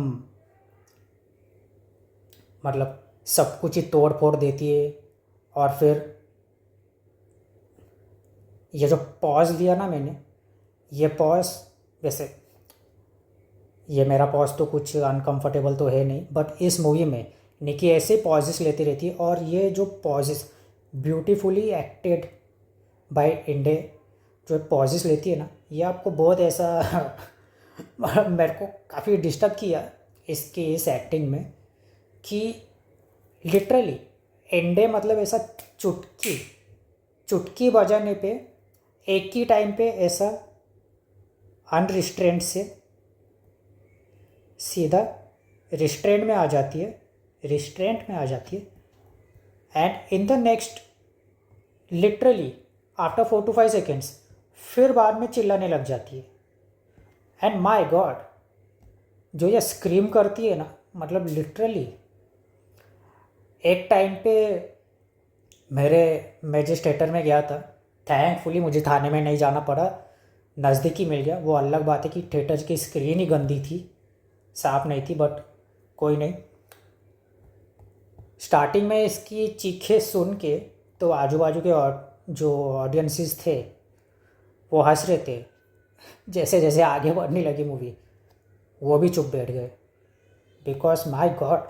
[SPEAKER 1] मतलब सब कुछ ही तोड़ फोड़ देती है, और फिर ये जो पॉज लिया ना मैंने, ये पॉज, वैसे ये मेरा पॉज तो कुछ अनकंफर्टेबल तो है नहीं, बट इस मूवी में निकी ऐसे पॉजेस लेती रहती है, और ये जो पॉजेस ब्यूटीफुली एक्टेड बाय इंडे जो पॉजेस लेती है ना, ये आपको बहुत ऐसा मेरे को काफ़ी डिस्टर्ब किया इसकी इस एक्टिंग में, कि लिटरली इंडे मतलब ऐसा चुटकी चुटकी बजाने पे एक ही टाइम पे ऐसा अनरिस्ट्रेंट से सीधा रिस्ट्रेंट में आ जाती है, रिस्ट्रेंट में आ जाती है, and in the next literally after 4 to 5 seconds फिर बाद में चिल्लाने लग जाती है। एंड माय गॉड, जो ये स्क्रीम करती है ना, मतलब लिटरली एक टाइम पे मैं जिस थिएटर में गया था, थैंकफुली मुझे थाने में नहीं जाना पड़ा, नज़दीकी मिल गया। वो अलग बात है कि थिएटर की स्क्रीन ही गंदी थी, साफ नहीं थी, बट कोई नहीं। स्टार्टिंग में इसकी चीखें सुन के तो आजू बाजू के जो ऑडियंसेस थे वो हंस रहे थे। जैसे जैसे आगे बढ़ने लगी मूवी, वो भी चुप बैठ गए, because my God,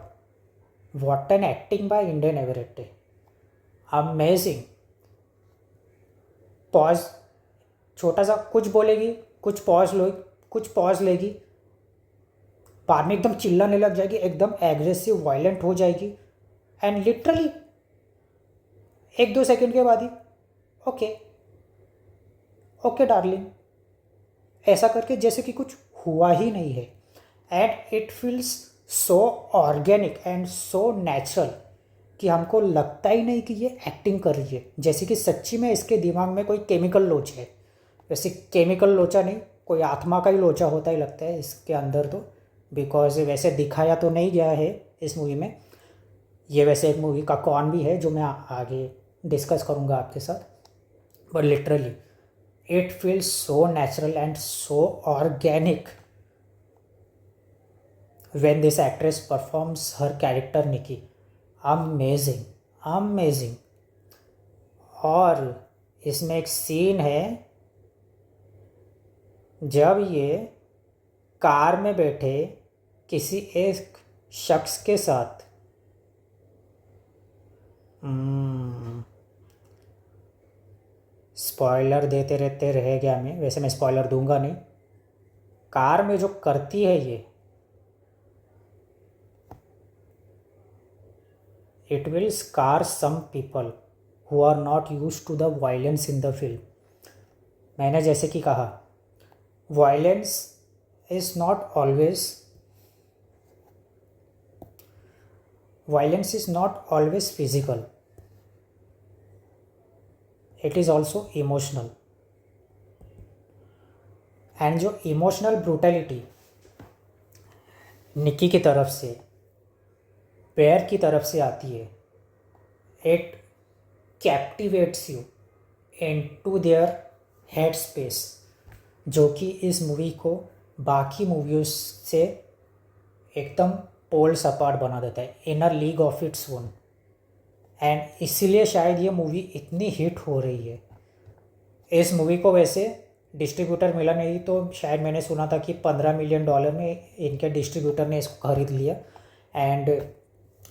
[SPEAKER 1] what an acting by Indian Everett, amazing. Pause, छोटा सा कुछ बोलेगी, कुछ पॉज लेगी, बाद में एकदम चिल्लाने लग जाएगी, एकदम एग्रेसिव वायलेंट हो जाएगी, एंड लिटरली 1-2 सेकंड के बाद ही ओके ओके डार्लिंग, ऐसा करके जैसे कि कुछ हुआ ही नहीं है। And it feels so organic and so natural कि हमको लगता ही नहीं कि ये एक्टिंग कर रही है, जैसे कि सच्ची में इसके दिमाग में कोई केमिकल लोच है। वैसे केमिकल लोचा नहीं, कोई आत्मा का ही लोचा होता ही लगता है इसके अंदर तो, बिकॉज वैसे दिखाया तो नहीं गया है इस मूवी में। ये वैसे एक मूवी का कौन भी है जो मैं आगे डिस्कस करूँगा आपके साथ, but literally it feels so natural and so organic when this actress performs her character Nikki. Amazing amazing. और इसमें एक सीन है जब ये कार में बैठे किसी एक शख्स के साथ, स्पॉइलर देते रहते रह गया मैं, वैसे मैं स्पॉइलर दूंगा नहीं। कार में जो करती है ये, it will scar some people who are not used to the violence in the film. मैंने जैसे कि कहा, violence is not always physical, it is also emotional. And जो इमोशनल ब्रूटैलिटी निक्की की तरफ से, पेयर की तरफ से आती है, it कैप्टिवेट्स you into their head space, जो कि इस मूवी को बाकी मूवियों से एकदम पोल्स अपार्ट बना देता है, inner league of its own. And इसीलिए शायद ये मूवी इतनी हिट हो रही है। इस मूवी को वैसे डिस्ट्रीब्यूटर मिला नहीं, तो शायद मैंने सुना था कि $15 मिलियन में इनके डिस्ट्रीब्यूटर ने इसको खरीद लिया। एंड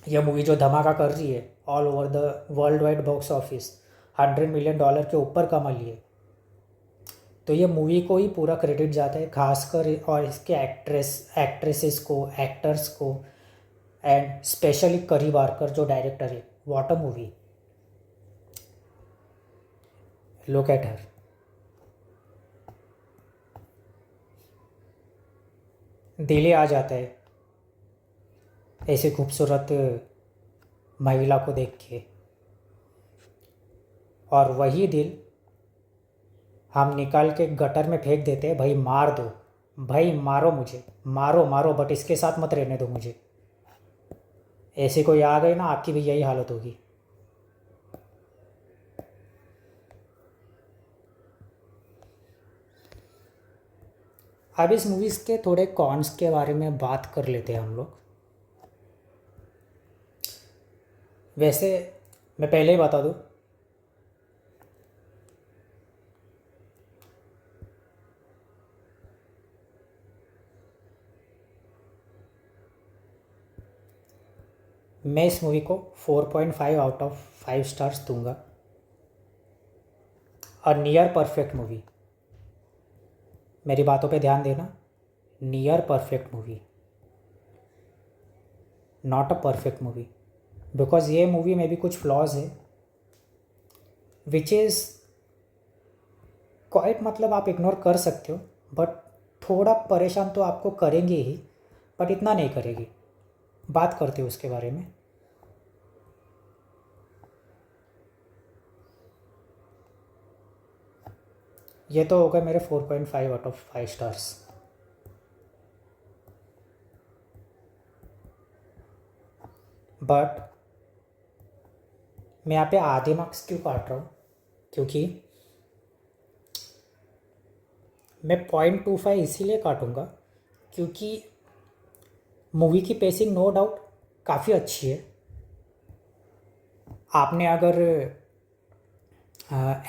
[SPEAKER 1] यह मूवी जो धमाका कर रही है all over the world wide box office, $100 million के ऊपर कमा लिए। तो ये मूवी को ही पूरा क्रेडिट जाता है, खासकर और इसके एक्ट्रेसेस को, एक्टर्स को, एंड स्पेशली करी वारकर जो डायरेक्टर है। What a movie, look at her. दिल ही आ जाता है ऐसी खूबसूरत महिला को देख के, और वही दिल हम निकाल के गटर में फेंक देते हैं। भाई मार दो, भाई मारो, मुझे मारो मारो, बट इसके साथ मत रहने दो मुझे। ऐसे कोई आ गए ना, आपकी भी यही हालत होगी। अब इस मूवीज़ के थोड़े कॉन्स के बारे में बात कर लेते हैं हम लोग। वैसे मैं पहले ही बता दूँ, मैं इस मूवी को 4.5 आउट ऑफ 5 स्टार्स दूंगा। और नियर परफेक्ट मूवी, मेरी बातों पे ध्यान देना, near perfect movie, not a perfect movie. Because ये मूवी में भी कुछ फ्लॉज है विच इज़ क्वाइट, मतलब आप इग्नोर कर सकते हो, बट थोड़ा परेशान तो आपको करेंगे ही, बट इतना नहीं करेगी। बात करते हो उसके बारे में। ये तो हो गए मेरे 4.5 आउट ऑफ 5 स्टार्स। बट मैं यहाँ पे आधे मार्क्स क्यों काट रहा हूँ, क्योंकि मैं 0.25 इसीलिए काटूँगा क्योंकि मूवी की पेसिंग नो डाउट काफ़ी अच्छी है। आपने अगर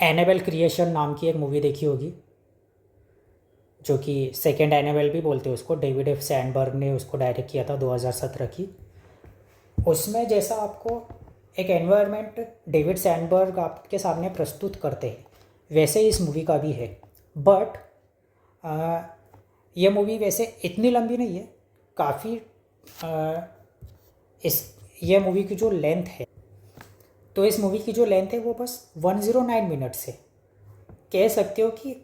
[SPEAKER 1] एनाबेल क्रिएशन नाम की एक मूवी देखी होगी, जो कि सेकेंड एनाबेल भी बोलते हैं उसको, डेविड एफ सैंडबर्ग ने उसको डायरेक्ट किया था 2017 की। उसमें जैसा आपको एक एनवायरनमेंट डेविड सैंडबर्ग आपके सामने प्रस्तुत करते हैं, वैसे ही इस मूवी का भी है। बट ये मूवी वैसे इतनी लंबी नहीं है, काफ़ी इस ये मूवी की जो लेंथ है, तो इस मूवी की जो लेंथ है वो बस 109 मिनट्स है। कह सकते हो कि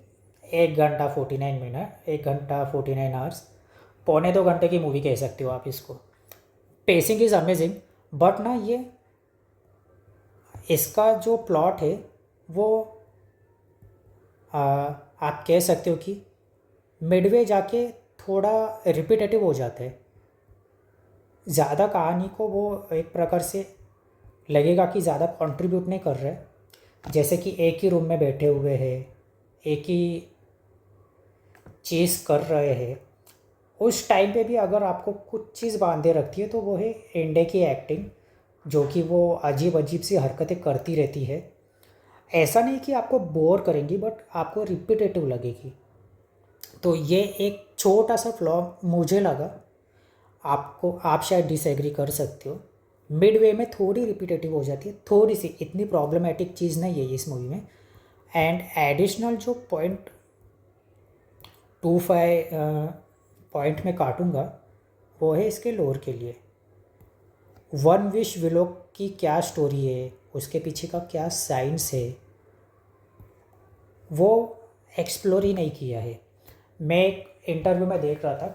[SPEAKER 1] 1 घंटा 49 मिनट, 1 घंटा 49 आवर्स, पौने 2 घंटे की मूवी कह सकते हो आप इसको। पेसिंग इज़ अमेजिंग, बट ना ये इसका जो प्लॉट है वो आप कह सकते हो कि मिडवे जाके थोड़ा रिपीटेटिव हो जाता है। ज़्यादा कहानी को वो एक प्रकार से लगेगा कि ज़्यादा कंट्रीब्यूट नहीं कर रहे, जैसे कि एक ही रूम में बैठे हुए हैं, एक ही चीज़ कर रहे हैं। उस टाइम पे भी अगर आपको कुछ चीज़ बांधे रखती है तो वो है इंडे की एक्टिंग, जो कि वो अजीब अजीब सी हरकतें करती रहती है। ऐसा नहीं कि आपको बोर करेंगी, बट आपको रिपीटेटिव लगेगी। तो ये एक छोटा सा फ्लॉ मुझे लगा, आपको आप शायद डिसएग्री कर सकते हो। मिड वे में थोड़ी रिपीटेटिव हो जाती है, थोड़ी सी, इतनी प्रॉब्लमेटिक चीज़ नहीं है इस मूवी में। एंड एडिशनल जो 0.25 पॉइंट में काटूंगा वो है इसके लोर के लिए। वन विश विलो की क्या स्टोरी है, उसके पीछे का क्या साइंस है, वो एक्सप्लोर ही नहीं किया है। मैं एक इंटरव्यू में देख रहा था,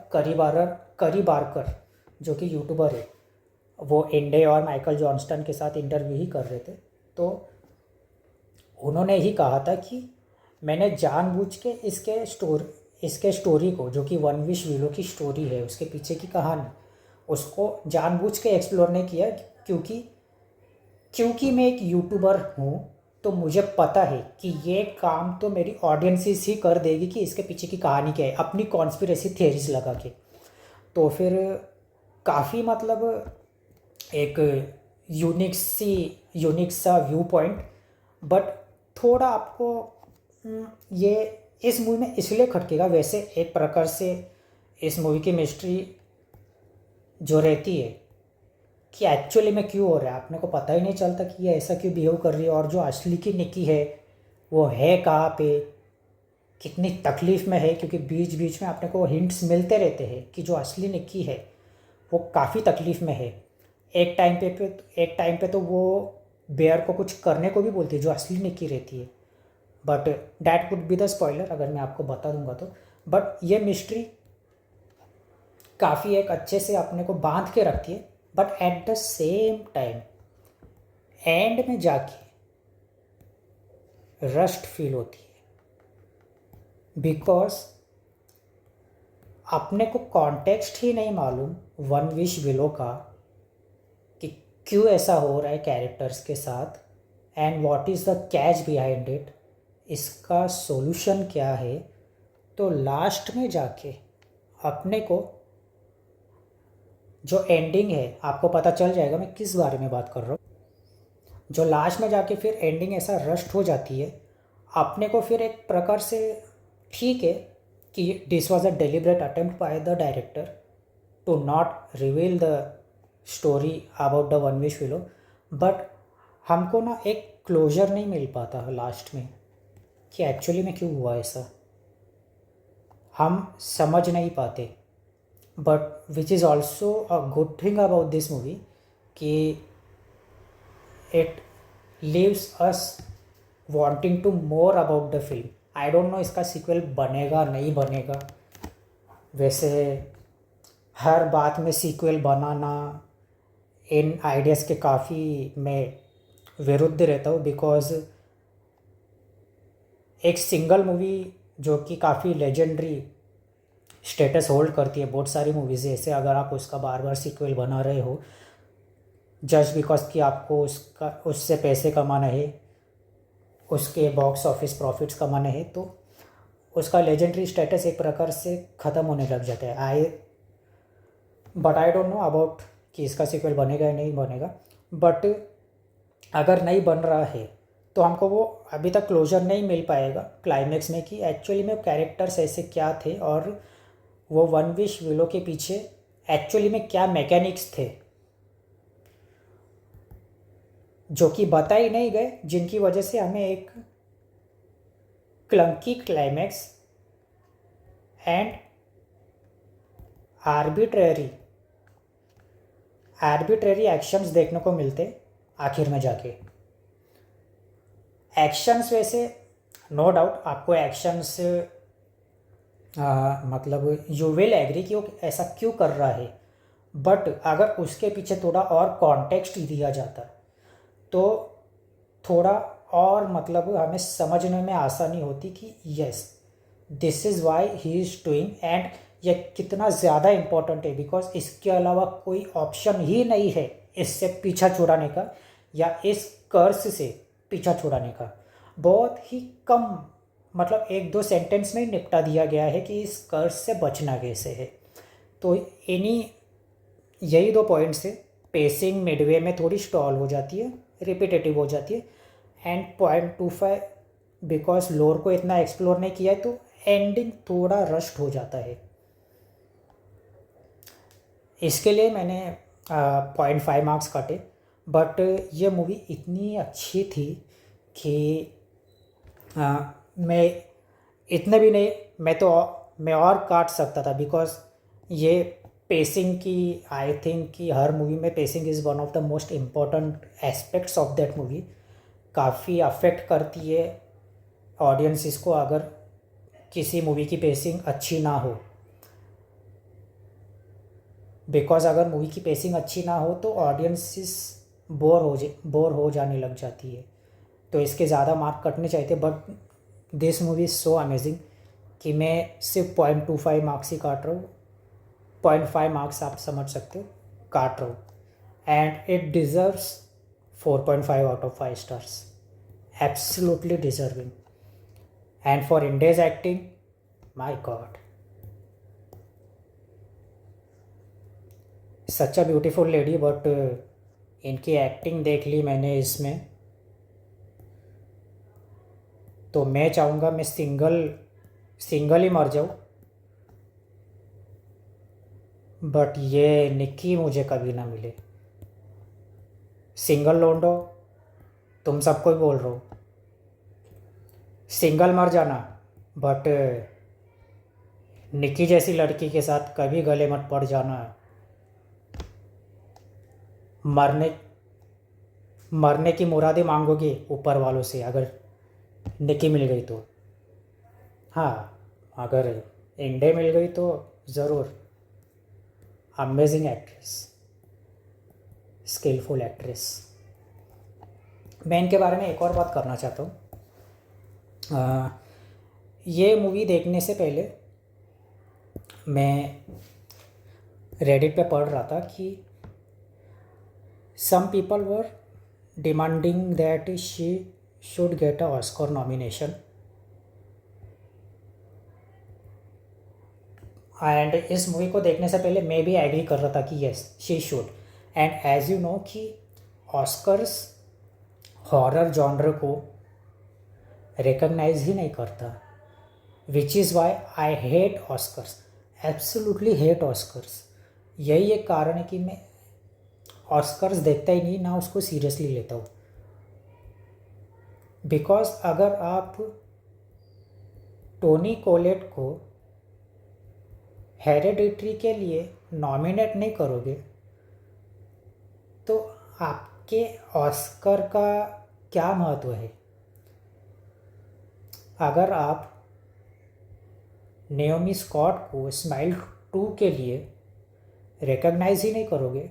[SPEAKER 1] करी बारकर जो कि यूट्यूबर है, वो इंडे और माइकल जॉनस्टन के साथ इंटरव्यू ही कर रहे थे। तो उन्होंने ही कहा था कि मैंने जानबूझ के इसके स्टोरी को, जो कि वन विश विलो की स्टोरी है, उसके पीछे की कहानी, उसको जानबूझ के एक्सप्लोर नहीं किया, क्योंकि मैं एक यूट्यूबर हूँ, तो मुझे पता है कि ये काम तो मेरी ऑडियंसेस ही कर देगी कि इसके पीछे की कहानी क्या है, अपनी कॉन्स्पिरेसी थियरीज लगा के। तो फिर काफ़ी मतलब एक यूनिक सा व्यू पॉइंट। बट थोड़ा आपको ये इस मूवी में इसलिए खटकेगा। वैसे एक प्रकार से इस मूवी की मिस्ट्री जो रहती है कि एक्चुअली में क्यों हो रहा है, आपने को पता ही नहीं चलता कि ये ऐसा क्यों बिहेव कर रही है, और जो असली की निकी है वो है कहाँ पे, कितनी तकलीफ़ में है, क्योंकि बीच बीच में आपने को हिंट्स मिलते रहते हैं कि जो असली निकी है वो काफ़ी तकलीफ़ में है। एक टाइम पे तो वो बेयर को कुछ करने को भी बोलती है, जो असली निकी रहती है। But that would be the spoiler अगर मैं आपको बता दूंगा तो। बट ये मिस्ट्री काफ़ी एक अच्छे से अपने को बांध के रखती है, but at the same time and में जाके रस्ट फील होती है, बिकॉज अपने को कॉन्टेक्स्ट ही नहीं मालूम वन विश विलो का कि क्यों ऐसा हो रहा है कैरेक्टर्स के साथ, and what is the catch behind it, इसका सॉल्यूशन क्या है। तो लास्ट में जाके अपने को जो एंडिंग है, आपको पता चल जाएगा मैं किस बारे में बात कर रहा हूँ। जो लास्ट में जाके फिर एंडिंग ऐसा रस्ट हो जाती है, अपने को फिर एक प्रकार से ठीक है कि this was a deliberate attempt by the director to not reveal the story about the one wish willow, but हमको ना एक क्लोजर नहीं मिल पाता लास्ट में कि एक्चुअली में क्यों हुआ ऐसा, हम समझ नहीं पाते। But which is also a good thing about this movie कि it leaves us wanting to more about the film. I don't know इसका सीक्वल बनेगा नहीं बनेगा, वैसे हर बात में सीक्वल बनाना इन आइडियाज़ के काफ़ी मैं विरुद्ध रहता हूँ, बिकॉज एक सिंगल मूवी जो कि काफ़ी लेजेंडरी स्टेटस होल्ड करती है, बहुत सारी मूवीज़ है ऐसे, अगर आप उसका बार बार सीक्वल बना रहे हो जस्ट बिकॉज कि आपको उसका उससे पैसे कमाना है, उसके बॉक्स ऑफिस प्रॉफिट्स कमाने हैं, तो उसका लेजेंडरी स्टेटस एक प्रकार से ख़त्म होने लग जाता है। आई डोंट नो अबाउट कि इसका सीक्वल बनेगा या नहीं बनेगा, बट अगर नहीं बन रहा है तो हमको वो अभी तक क्लोजर नहीं मिल पाएगा क्लाइमेक्स में कि एक्चुअली में कैरेक्टर्स ऐसे क्या थे और वो वन विश विलो के पीछे एक्चुअली में क्या मैकेनिक्स थे जो कि बता ही नहीं गए, जिनकी वजह से हमें एक clunky climax and arbitrary actions देखने को मिलते आखिर में जाके। एक्शंस वैसे नो डाउट आपको एक्शंस मतलब यू विल एग्री कि वो ऐसा क्यों कर रहा है, बट अगर उसके पीछे थोड़ा और कॉन्टेक्स्ट दिया जाता तो थोड़ा और मतलब हमें समझने में आसानी होती कि yes this is why he is doing, and ये कितना ज़्यादा इम्पोर्टेंट है, बिकॉज इसके अलावा कोई ऑप्शन ही नहीं है इससे पीछा छुड़ाने का या इस कर्ज से पीछा छुड़ाने का। बहुत ही कम मतलब एक दो सेंटेंस में ही निपटा दिया गया है कि इस कर्ज से बचना कैसे है। तो इन्हीं यही दो पॉइंट्स है, पेसिंग मिडवे में थोड़ी स्टॉल हो जाती है, रिपीटेटिव हो जाती है, एंड पॉइंट 2.5 बिकॉज लोर को इतना एक्सप्लोर नहीं किया है तो एंडिंग थोड़ा रश्ड हो जाता है। इसके लिए मैंने 0.5 मार्क्स काटे, बट ये मूवी इतनी अच्छी थी कि मैं इतने भी नहीं, मैं और काट सकता था, बिकॉज ये पेसिंग की आई थिंक कि हर मूवी में pacing is one of the most important aspects of that movie, काफ़ी अफेक्ट करती है ऑडियंसिस को अगर किसी मूवी की पेसिंग अच्छी ना हो, बिकॉज अगर मूवी की पेसिंग अच्छी ना हो तो ऑडियंसिस बोर हो जाने लग जाती है, तो इसके ज़्यादा मार्क कटने चाहिए थे, but this movie is so amazing कि मैं सिर्फ 0.25 मार्क्स ही काट रहा हूँ, 0.5 मार्क्स आप समझ सकते हो काट रहा हूँ, and it deserves 4.5 out of 5 stars, absolutely deserving. And for India's acting, my God, such a beautiful lady, but इनकी एक्टिंग देख ली मैंने इसमें, तो मैं चाहूँगा मैं सिंगल ही मर जाऊँ, बट ये निक्की मुझे कभी ना मिले। सिंगल लोंडो, तुम सबको ही बोल रहा हूँ, सिंगल मर जाना, बट निक्की जैसी लड़की के साथ कभी गले मत पड़ जाना। मरने की मुरादें मांगोगे ऊपर वालों से अगर निक्की मिल गई तो। हाँ, अगर इंडे मिल गई तो ज़रूर, अमेजिंग एक्ट्रेस। Skilful actress. मैं इनके बारे में एक और बात करना चाहता हूँ। ये मूवी देखने से पहले मैं रेडिट पे पढ़ रहा था कि some people were demanding that she should get a Oscar nomination, and इस मूवी को देखने से पहले मैं भी एग्री कर रहा था कि yes she should. And as you know कि ऑस्कर्स हॉरर जॉनर को रिकग्नाइज ही नहीं करता, which is why I hate Oscars, absolutely hate Oscars. यही एक कारण है कि मैं ऑस्कर्स देखता ही नहीं, ना उसको सीरियसली लेता हूँ। बिकॉज अगर आप टोनी कोलेट को हेरेडिटरी के लिए नॉमिनेट नहीं करोगे तो आपके ऑस्कर का क्या महत्व है। अगर आप नेओमी स्कॉट को स्माइल 2 के लिए रिकग्नाइज ही नहीं करोगे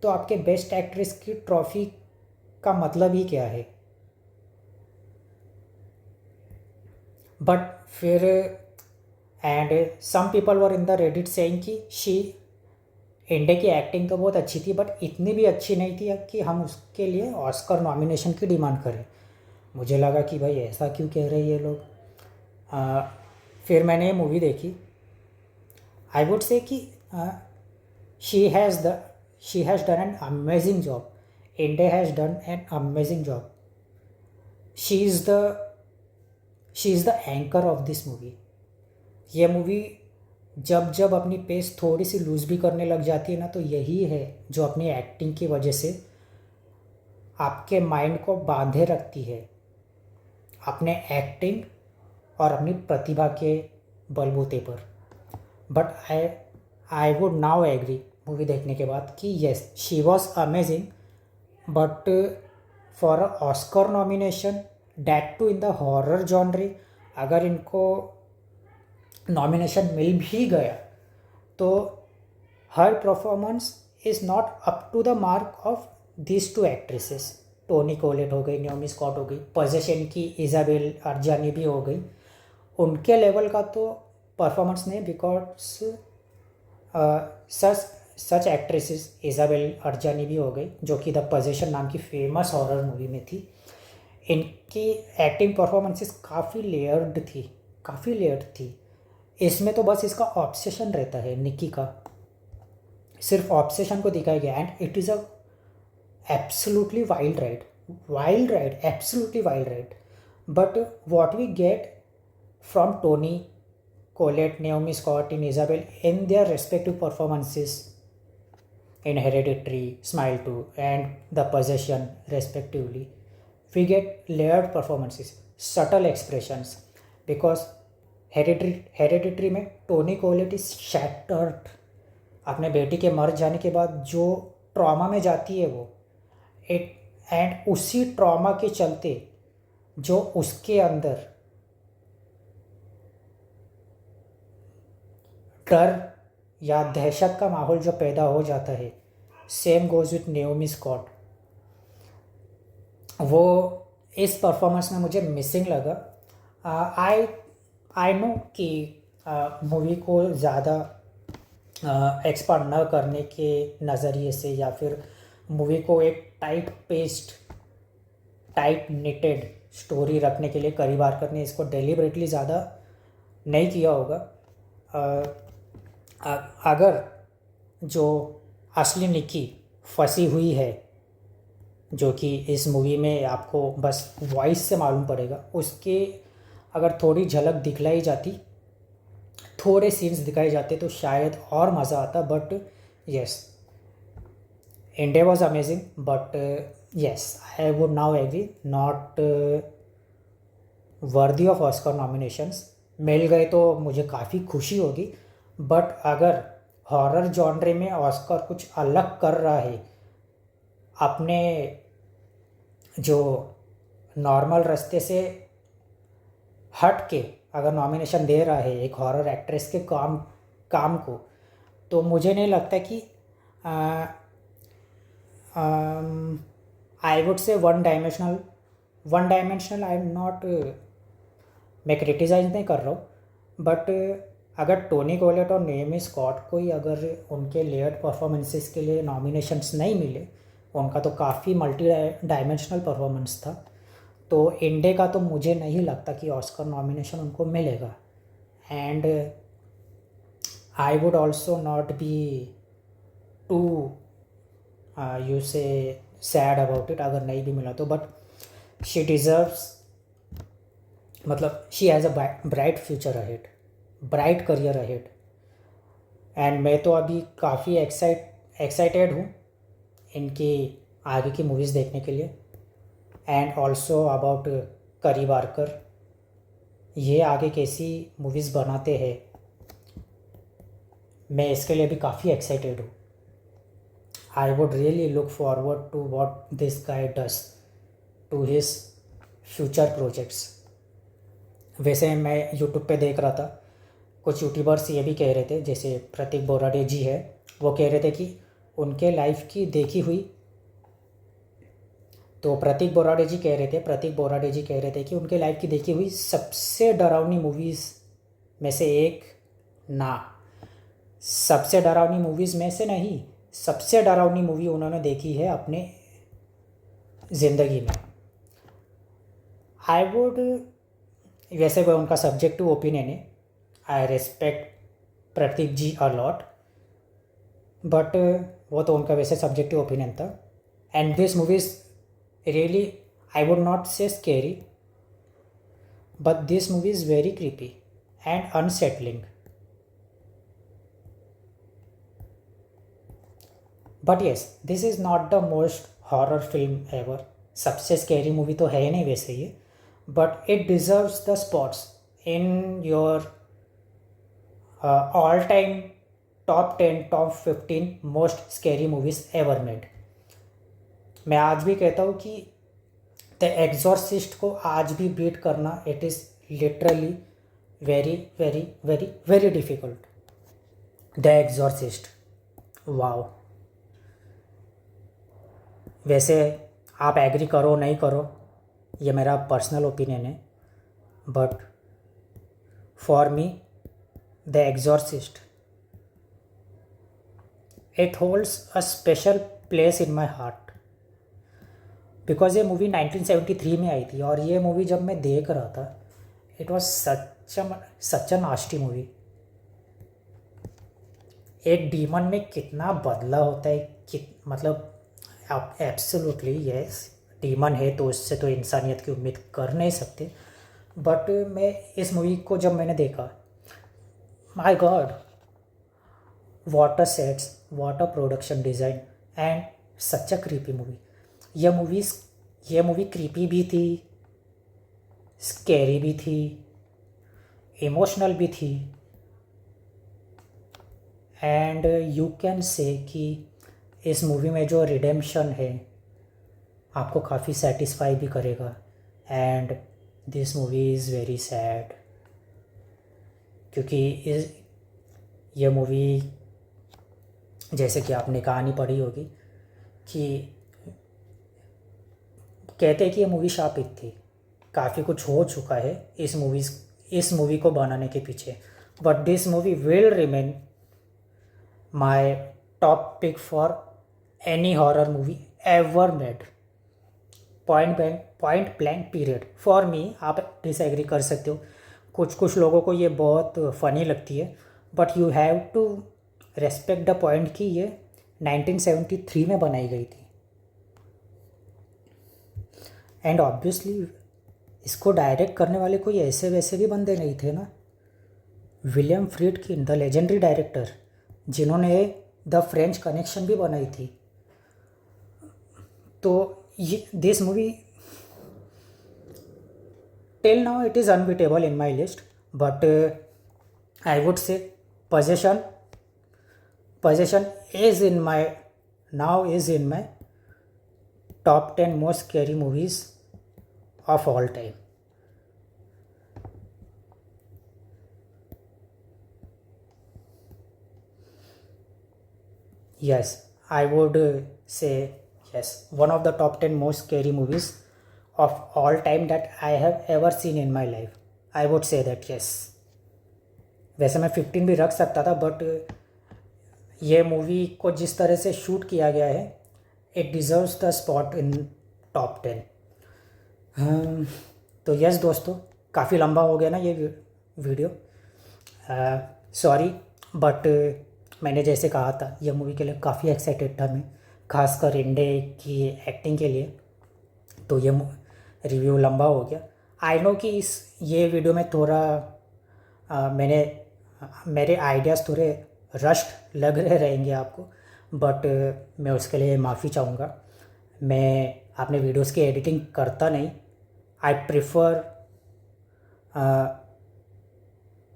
[SPEAKER 1] तो आपके बेस्ट एक्ट्रेस की ट्रॉफी का मतलब ही क्या है। बट फिर and some people were in the Reddit saying कि शी इंडे की एक्टिंग तो बहुत अच्छी थी बट इतनी भी अच्छी नहीं थी कि हम उसके लिए ऑस्कर नॉमिनेशन की डिमांड करें। मुझे लगा कि भाई ऐसा क्यों कह रहे हैं ये लोग। फिर मैंने ये मूवी देखी। आई वुड से कि she has done an amazing job, Ende has done an amazing job. She is the anchor of this movie. ये मूवी जब जब अपनी पेस थोड़ी सी लूज़ भी करने लग जाती है ना, तो यही है जो अपनी एक्टिंग की वजह से आपके माइंड को बांधे रखती है, अपने एक्टिंग और अपनी प्रतिभा के बलबूते पर। But I would now agree movie देखने के बाद कि yes she was amazing, but for a Oscar nomination that too in the horror genre, अगर इनको नॉमिनेशन मिल भी गया तो her performance is not up to the mark of this two actresses. Toni Collette हो गई, नेओमी स्कॉट हो गई, पोजेशन की इजाबेल अर्जानी भी हो गई, उनके लेवल का तो परफॉर्मेंस नहीं। बिकॉज सच एक्ट्रेसेस इजाबेल अर्जानी भी हो गई जो कि द पोजेशन नाम की फेमस हॉरर मूवी में थी। इनकी एक्टिंग परफॉर्मेंसेस काफ़ी लेयर्ड थी। इसमें तो बस इसका ऑब्सेशन रहता है, निकी का सिर्फ ऑब्सेशन को दिखाया गया। And it is a absolutely wild ride, absolutely wild ride. But what we get from Toni Collette, Naomi Scott, in Isabel in their respective performances in Hereditary, Smile 2 and The Possession respectively, we get layered performances, subtle expressions, because Hereditary में Tony collate is shattered. अपने बेटी के मर जाने के बाद जो trauma में जाती है वो एंड उसी ट्रॉमा के चलते जो उसके अंदर डर या दहशत का माहौल जो पैदा हो जाता है, same goes with Naomi Scott. वो इस परफॉर्मेंस में मुझे मिसिंग लगा। आई नो कि मूवी को ज़्यादा एक्सपांड न करने के नज़रिए से या फिर मूवी को एक टाइट निटेड स्टोरी रखने के लिए कई बार करने इसको डेलिबरेटली ज़्यादा नहीं किया होगा। अगर जो असली निकी फंसी हुई है, जो कि इस मूवी में आपको बस वॉइस से मालूम पड़ेगा, उसके अगर थोड़ी झलक दिखलाई जाती, थोड़े सीन्स दिखाए जाते तो शायद और मज़ा आता। But yes, India was amazing, but yes I would now agree not worthy of Oscar nominations. मिल गए तो मुझे काफ़ी खुशी होगी, बट अगर हॉरर जॉनरे में ऑस्कर कुछ अलग कर रहा है, अपने जो नॉर्मल रास्ते से हट के अगर नॉमिनेशन दे रहा है एक हॉरर एक्ट्रेस के काम को, तो मुझे नहीं लगता कि आई वुड से one dimensional I am not, मैं क्रिटिसाइज नहीं कर रहा हूँ, बट अगर टोनी कोलेट और नेमी स्कॉट को ही अगर उनके लेयर्ड परफॉर्मेंसेस के लिए नॉमिनेशंस नहीं मिले, उनका तो काफ़ी मल्टी डायमेंशनल परफॉर्मेंस था, तो इंडे का तो मुझे नहीं लगता कि ऑस्कर नॉमिनेशन उनको मिलेगा. And I would also not be too you so sad about it अगर नहीं भी मिला तो, बट शी डिज़र्व्स, मतलब she has a bright future ahead, bright career ahead. And मैं तो अभी काफ़ी एक्साइटेड हूँ इनकी आगे की मूवीज़ देखने के लिए. एंड ऑल्सो अबाउट करी बारकर, ये आगे कैसी मूवीज़ बनाते हैं, मैं इसके लिए भी काफ़ी एक्साइटेड हूँ. I would really look forward to what this guy does to his future projects. वैसे मैं यूट्यूब पे देख रहा था, कुछ यूट्यूबर्स ये भी कह रहे थे, जैसे प्रतीक बोराडे जी है, वो कह रहे थे कि उनके लाइफ की देखी हुई, तो प्रतीक बोराडे जी कह रहे थे कि उनके लाइफ की देखी हुई सबसे डरावनी मूवीज़ में से एक, ना सबसे डरावनी मूवीज़ में से नहीं, सबसे डरावनी मूवी उन्होंने देखी है अपने ज़िंदगी में. आई वुड, वैसे कोई उनका सब्जेक्टिव ओपिनियन है, I respect Prateek ji a lot, but वो तो उनका वैसे सब्जेक्टिव ओपिनियन था. And this movies really, I would not say scary, but this movie is very creepy and unsettling. But yes, this is not the most horror film ever. सबसे scary movie तो है नहीं वैसे ये, but it deserves the spots in your all time top 10 top 15 most scary movies ever made. मैं आज भी कहता हूँ कि द एग्जॉर्सिस्ट को आज भी बीट करना, it is literally very very very very difficult. The Exorcist, wow. वैसे आप एग्री करो नहीं करो, ये मेरा पर्सनल ओपिनियन है, but for me the Exorcist, it holds a special place in my heart, because ये मूवी 1973 में आई थी, और ये मूवी जब मैं देख रहा था, it was such a nasty movie. एक डीमन में कितना बदला होता है, मतलब आप एब्सोल्युटली यस, डीमन है तो उससे तो इंसानियत की उम्मीद कर नहीं सकते. बट मैं इस मूवी को जब मैंने देखा, my God, water sets, water production design, and such a creepy movie. ये मूवी क्रीपी भी थी, स्कैरी भी थी, इमोशनल भी थी, एंड यू कैन से कि इस मूवी में जो रिडेम्पशन है आपको काफ़ी सेटिस्फाई भी करेगा. And this movie is very sad, क्योंकि ये मूवी, जैसे कि आपने कहानी पढ़ी होगी, कि कहते हैं कि ये मूवी शापित थी, काफ़ी कुछ हो चुका है इस मूवी को बनाने के पीछे, but this movie will remain my top pick for any horror movie ever made. Point blank period for me. आप डिसएग्री कर सकते हो, कुछ लोगों को ये बहुत फ़नी लगती है, but you have to respect the point कि ये 1973 में बनाई गई थी. एंड ऑब्वियसली इसको डायरेक्ट करने वाले कोई ऐसे वैसे भी बंदे नहीं थे ना. विलियम फ्रीडकिन, द लेजेंडरी डायरेक्टर, जिन्होंने द फ्रेंच कनेक्शन भी बनाई थी. तो ये this movie till now it is unbeatable in my list, but I would से possession possession is in my top 10 most scary movies of all time. Yes, I would say Yes, one of the top 10 most scary movies of all time that I have ever seen in my life. I would say that yes. वैसे मैं 15 भी रख सकता था, but ये movie को जिस तरह से शूट किया गया है, it deserves the spot in top 10। तो यस दोस्तों, काफ़ी लंबा हो गया ना ये वीडियो, सॉरी, बट मैंने जैसे कहा था यह मूवी के लिए काफ़ी एक्साइटेड था मैं, खासकर इंडे की एक्टिंग के लिए। तो ये रिव्यू लंबा हो गया। आई नो कि ये वीडियो में थोड़ा मेरे आइडियाज़ थोड़े रश्ड लग रहे रहेंगे आपको, बट मैं उसके लिए माफ़ी चाहूँगा। मैं अपने वीडियोस की एडिटिंग करता नहीं। I prefer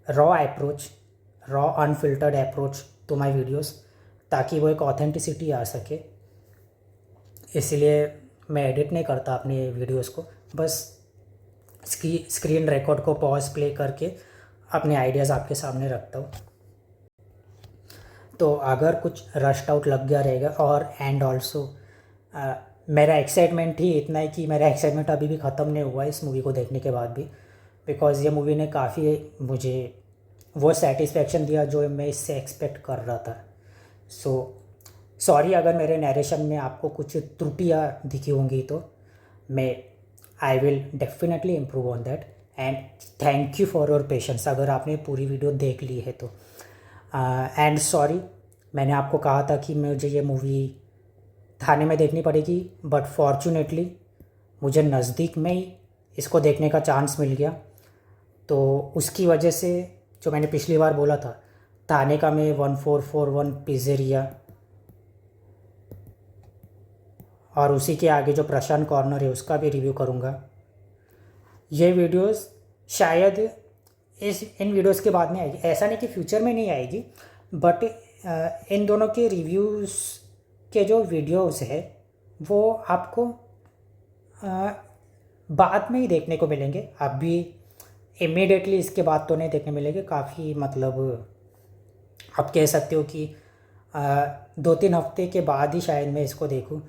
[SPEAKER 1] raw approach, raw unfiltered approach to my videos, ताकि वो एक ऑथेंटिसिटी आ सके। इसलिए मैं एडिट नहीं करता अपने वीडियोस को, बस स्क्रीन रिकॉर्ड को पॉज प्ले करके अपने आइडियाज़ आपके सामने रखता हूँ। तो अगर कुछ रश्ड आउट लग गया रहेगा, और एंड ऑल्सो मेरा एक्साइटमेंट ही इतना है कि मेरा एक्साइटमेंट अभी भी ख़त्म नहीं हुआ इस मूवी को देखने के बाद भी, बिकॉज़ ये मूवी ने काफ़ी मुझे वो सेटिस्फेक्शन दिया जो मैं इससे एक्सपेक्ट कर रहा था। सो सॉरी अगर मेरे नरेशन में आपको कुछ त्रुटियाँ दिखी होंगी, तो मैं I will definitely improve on that, and thank you for your patience अगर आपने पूरी वीडियो देख ली है तो। एंड सॉरी, मैंने आपको कहा था कि मुझे ये मूवी थाने में देखनी पड़ेगी, बट फॉर्चुनेटली मुझे नज़दीक में ही इसको देखने का चांस मिल गया। तो उसकी वजह से जो मैंने पिछली बार बोला था, थाने का मैं 1441 पिज़्ज़ेरिया, और उसी के आगे जो प्रशांत कॉर्नर है उसका भी रिव्यू करूँगा। ये वीडियोस शायद इन वीडियोस के बाद में आएगी, ऐसा नहीं कि फ्यूचर में नहीं आएगी, बट इन दोनों के रिव्यूज़ के जो वीडियोस है वो आपको बाद में ही देखने को मिलेंगे। अभी इमीडिएटली इसके बाद तो नहीं देखने मिलेंगे। काफ़ी मतलब आप कह सकते हो कि 2-3 हफ्ते के बाद ही शायद मैं इसको देखूं।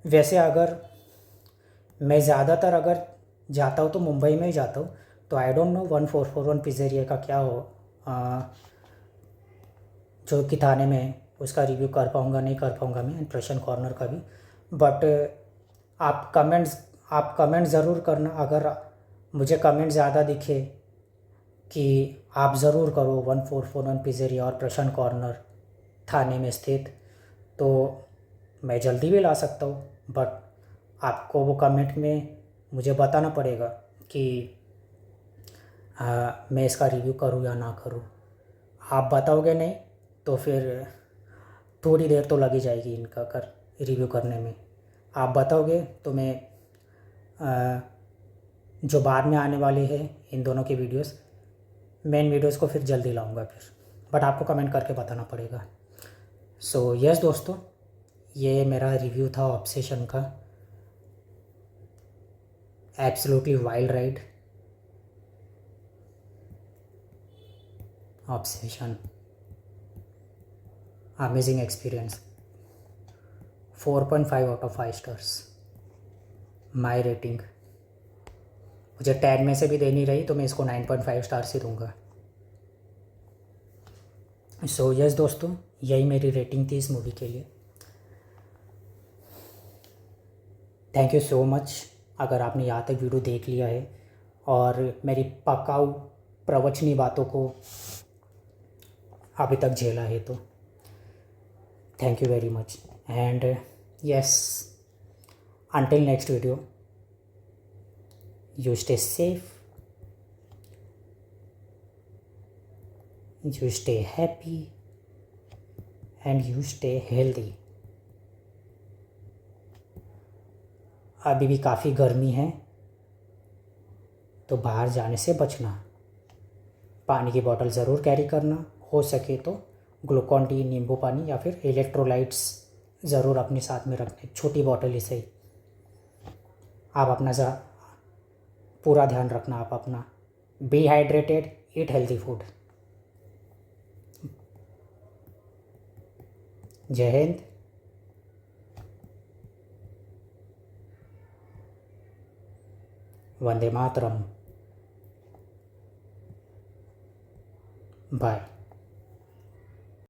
[SPEAKER 1] वैसे अगर मैं ज़्यादातर अगर जाता हूँ तो मुंबई में ही जाता हूँ, तो आई डोंट नो 1441 पिज़्ज़ेरिया का क्या हो, जो कि थाने में है, उसका रिव्यू कर पाऊँगा नहीं कर पाऊँगा मैं, एंड प्रशांत कॉर्नर का भी। बट आप कमेंट ज़रूर करना, अगर मुझे कमेंट ज़्यादा दिखे कि आप ज़रूर करो 1441 पिज़्ज़ेरिया और प्रशांत कॉर्नर थाने में स्थित, तो मैं जल्दी भी ला सकता हूँ। बट आपको वो कमेंट में मुझे बताना पड़ेगा कि मैं इसका रिव्यू करूँ या ना करूँ। आप बताओगे नहीं तो फिर थोड़ी देर तो लगी जाएगी इनका रिव्यू करने में। आप बताओगे तो मैं जो बाद में आने वाले हैं इन दोनों के वीडियोस, मेन वीडियोस को फिर जल्दी लाऊंगा फिर, बट आपको कमेंट करके बताना पड़ेगा। सो यस दोस्तों, ये मेरा रिव्यू था ऑब्सेशन का। Absolutely wild ride, obsession, amazing experience, 4.5 out of 5 stars my rating. मुझे 10 में से भी देनी रही तो मैं इसको 9.5 स्टार्स ही दूंगा। सो यस दोस्तों, यही मेरी रेटिंग थी इस मूवी के लिए। थैंक यू सो मच अगर आपने यहाँ तक वीडियो देख लिया है और मेरी पकाऊ प्रवचनी बातों को अभी तक झेला है, तो thank you very much. And yes, until next video, you stay safe, you stay happy, and you stay healthy। अभी भी काफ़ी गर्मी है तो बाहर जाने से बचना, पानी की बोतल ज़रूर कैरी करना, हो सके तो ग्लूकॉन डी, नींबू पानी या फिर इलेक्ट्रोलाइट्स ज़रूर अपने साथ में रखने, छोटी बोतल ही सही। आप अपना पूरा ध्यान रखना, आप अपना be hydrated, eat healthy food. जय हिंद, वंदे मातरम। बाय।